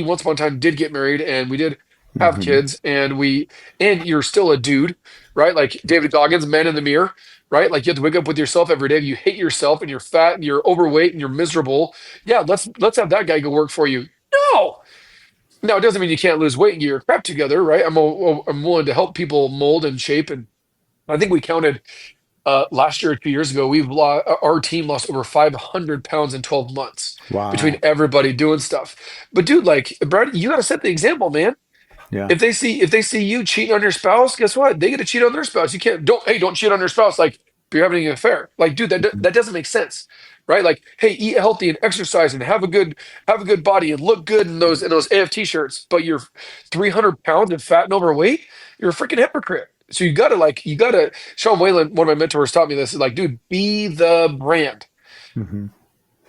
once upon a time did get married and we did have Mhm. kids, and you're still a dude, right? Like David Goggins, Man in the Mirror, right? Like, you have to wake up with yourself every day. You hate yourself and you're fat and you're overweight and you're miserable. Yeah, let's have that guy go work for you. No, now, it doesn't mean you can't lose weight and get your crap together, right? I'm willing to help people mold and shape. And I think we counted last year or 2 years ago, our team lost over 500 pounds in 12 months between Wow. everybody doing stuff. But dude, like, Brad, you got to set the example, man. Yeah. If they see you cheating on your spouse, guess what? They get to cheat on their spouse. You can't don't Hey, don't cheat on your spouse. Like, but you're having an affair. Like, dude, that doesn't make sense, right? Like, hey, eat healthy and exercise and have a good body and look good in those AFT shirts, but you're 300 pounds and fat and overweight. You're a freaking hypocrite. So you gotta. Sean Whalen, one of my mentors, taught me this. Is like, dude, be the brand. Hmm.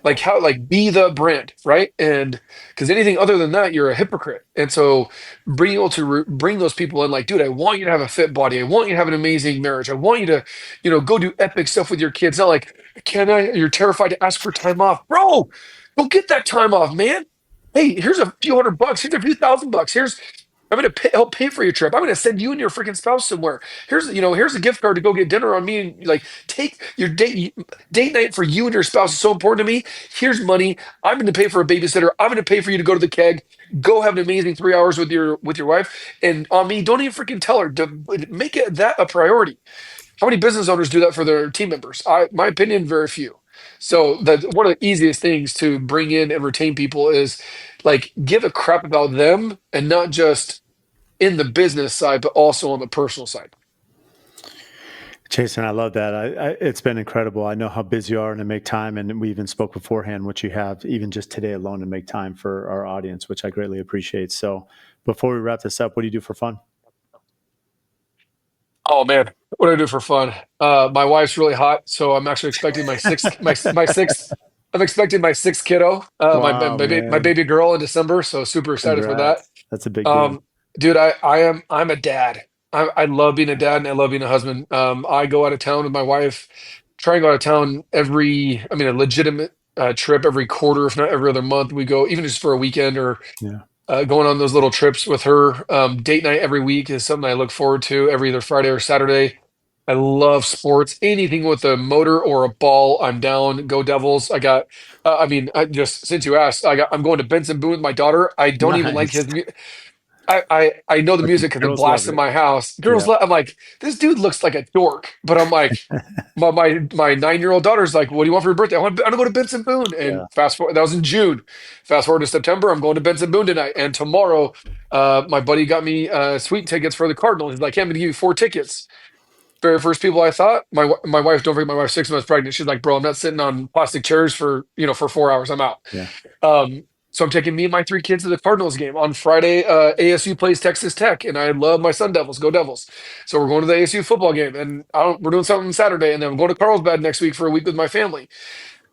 Like how, like be the brand, right? And because anything other than that, you're a hypocrite. And so being able to bring those people in, like, dude, I want you to have a fit body. I want you to have an amazing marriage. I want you to, go do epic stuff with your kids. Not like, can I? You're terrified to ask for time off, bro. Go get that time off, man. Hey, here's a few $100. Here's a few $1,000. I'm gonna help pay for your trip. I'm gonna send you and your freaking spouse somewhere. Here's a gift card to go get dinner on me. And like, take your date night for you and your spouse is so important to me. Here's money. I'm going to pay for a babysitter. I'm going to pay for you to go to the keg. Go have an amazing 3 hours with your wife. And on me, don't even freaking tell her to make that a priority. How many business owners do that for their team members? My opinion, very few. So that one of the easiest things to bring in and retain people is like give a crap about them and not just in the business side, but also on the personal side. Jason, I love that. It's been incredible. I know how busy you are and to make time, and we even spoke beforehand what you have, even just today alone, to make time for our audience, which I greatly appreciate. So, before we wrap this up, what do you do for fun? Oh man, what do I do for fun? My wife's really hot, so I'm actually expecting my sixth. I'm expecting my sixth kiddo, Wow, my man! baby girl in December. So super excited for that. Congrats. That's a big deal. Um, dude, I'm a dad. I love being a dad and I love being a husband. I go out of town with my wife. Try and go out of town a legitimate trip every quarter, if not every other month. We go even just for a weekend or Yeah, going on those little trips with her. Date night every week is something I look forward to every either Friday or Saturday. I love sports. Anything with a motor or a ball, I'm down. Go Devils! I just since you asked, I'm going to Benson Boone with my daughter. I don't even like nice. his. I know the But the music because it girls love blasts in it. my house. Yeah. I'm like, this dude looks like a dork, but I'm like, my 9-year-old daughter's like, what do you want for your birthday? I want to go to Benson Boone. And Yeah. fast forward, that was in June. Fast forward to September, I'm going to Benson Boone tonight. And tomorrow, my buddy got me sweet tickets for the Cardinals. He's like, hey, I'm gonna give you 4 tickets. Very first people I thought, my wife, don't forget my wife's 6 months pregnant. She's like, bro, I'm not sitting on plastic chairs for for 4 hours. I'm out. Yeah. So I'm taking me and my 3 kids to the Cardinals game on Friday. ASU plays Texas Tech, and I love my Sun Devils. Go Devils! So we're going to the ASU football game, and we're doing something Saturday, and then I'm going to Carlsbad next week for a week with my family.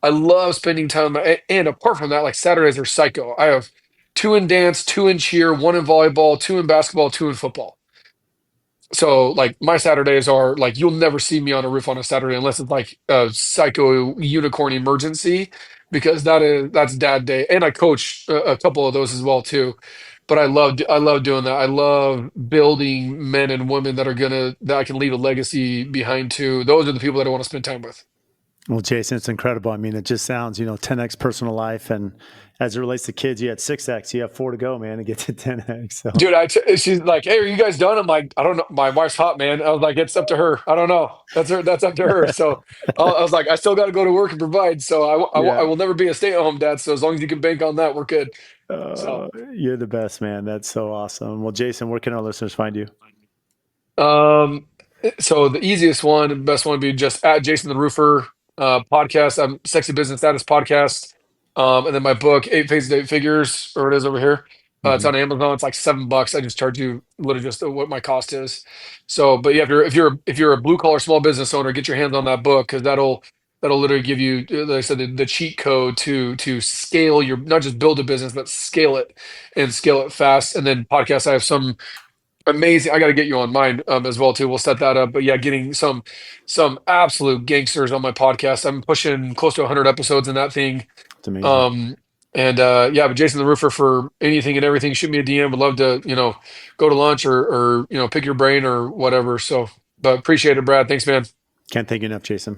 I love spending time, and apart from that, like Saturdays are psycho. I have two in dance, two in cheer, one in volleyball, two in basketball, two in football. So like my Saturdays are like you'll never see me on a roof on a Saturday unless it's like a psycho unicorn emergency because that's dad day and I coach a couple of those as well too. But I love doing that. I love building men and women that I can leave a legacy behind too. Those are the people that I want to spend time with. Well, Jason, it's incredible. I mean, it just sounds, 10x personal life. And as it relates to kids, you had 6x, you have 4 to go, man, to get to 10x. So, Dude, she's like, "Hey, are you guys done?" I'm like, "I don't know. My wife's hot, man." I was like, "It's up to her. I don't know. That's her. That's up to her." So I was like, "I still got to go to work and provide. So I yeah, will never be a stay-at-home dad. So as long as you can bank on that, we're good." So you're the best, man. That's so awesome. Well, Jason, where can our listeners find you? Um, so the easiest one, the best one would be just at Jason the Roofer podcast. I'm Sexy Business Status Podcast. And then my book, Eight Phases, Eight Figures, or it is over here. It's Hmm. on Amazon. It's like $7. I just charge you literally just what my cost is. So, but yeah, if you're a blue collar small business owner, get your hands on that book because that'll literally give you, like I said, the cheat code to scale your not just build a business, but scale it and scale it fast. And then podcast, I have some amazing. I got to get you on mine as well too. We'll set that up. But yeah, getting some absolute gangsters on my podcast. I'm pushing close to 100 episodes in that thing. It's amazing. Um, and yeah, but Jason the Roofer for anything and everything. Shoot me a DM. Would love to go to lunch or pick your brain or whatever. So, but appreciate it, Brad. Thanks, man. Can't thank you enough, Jason.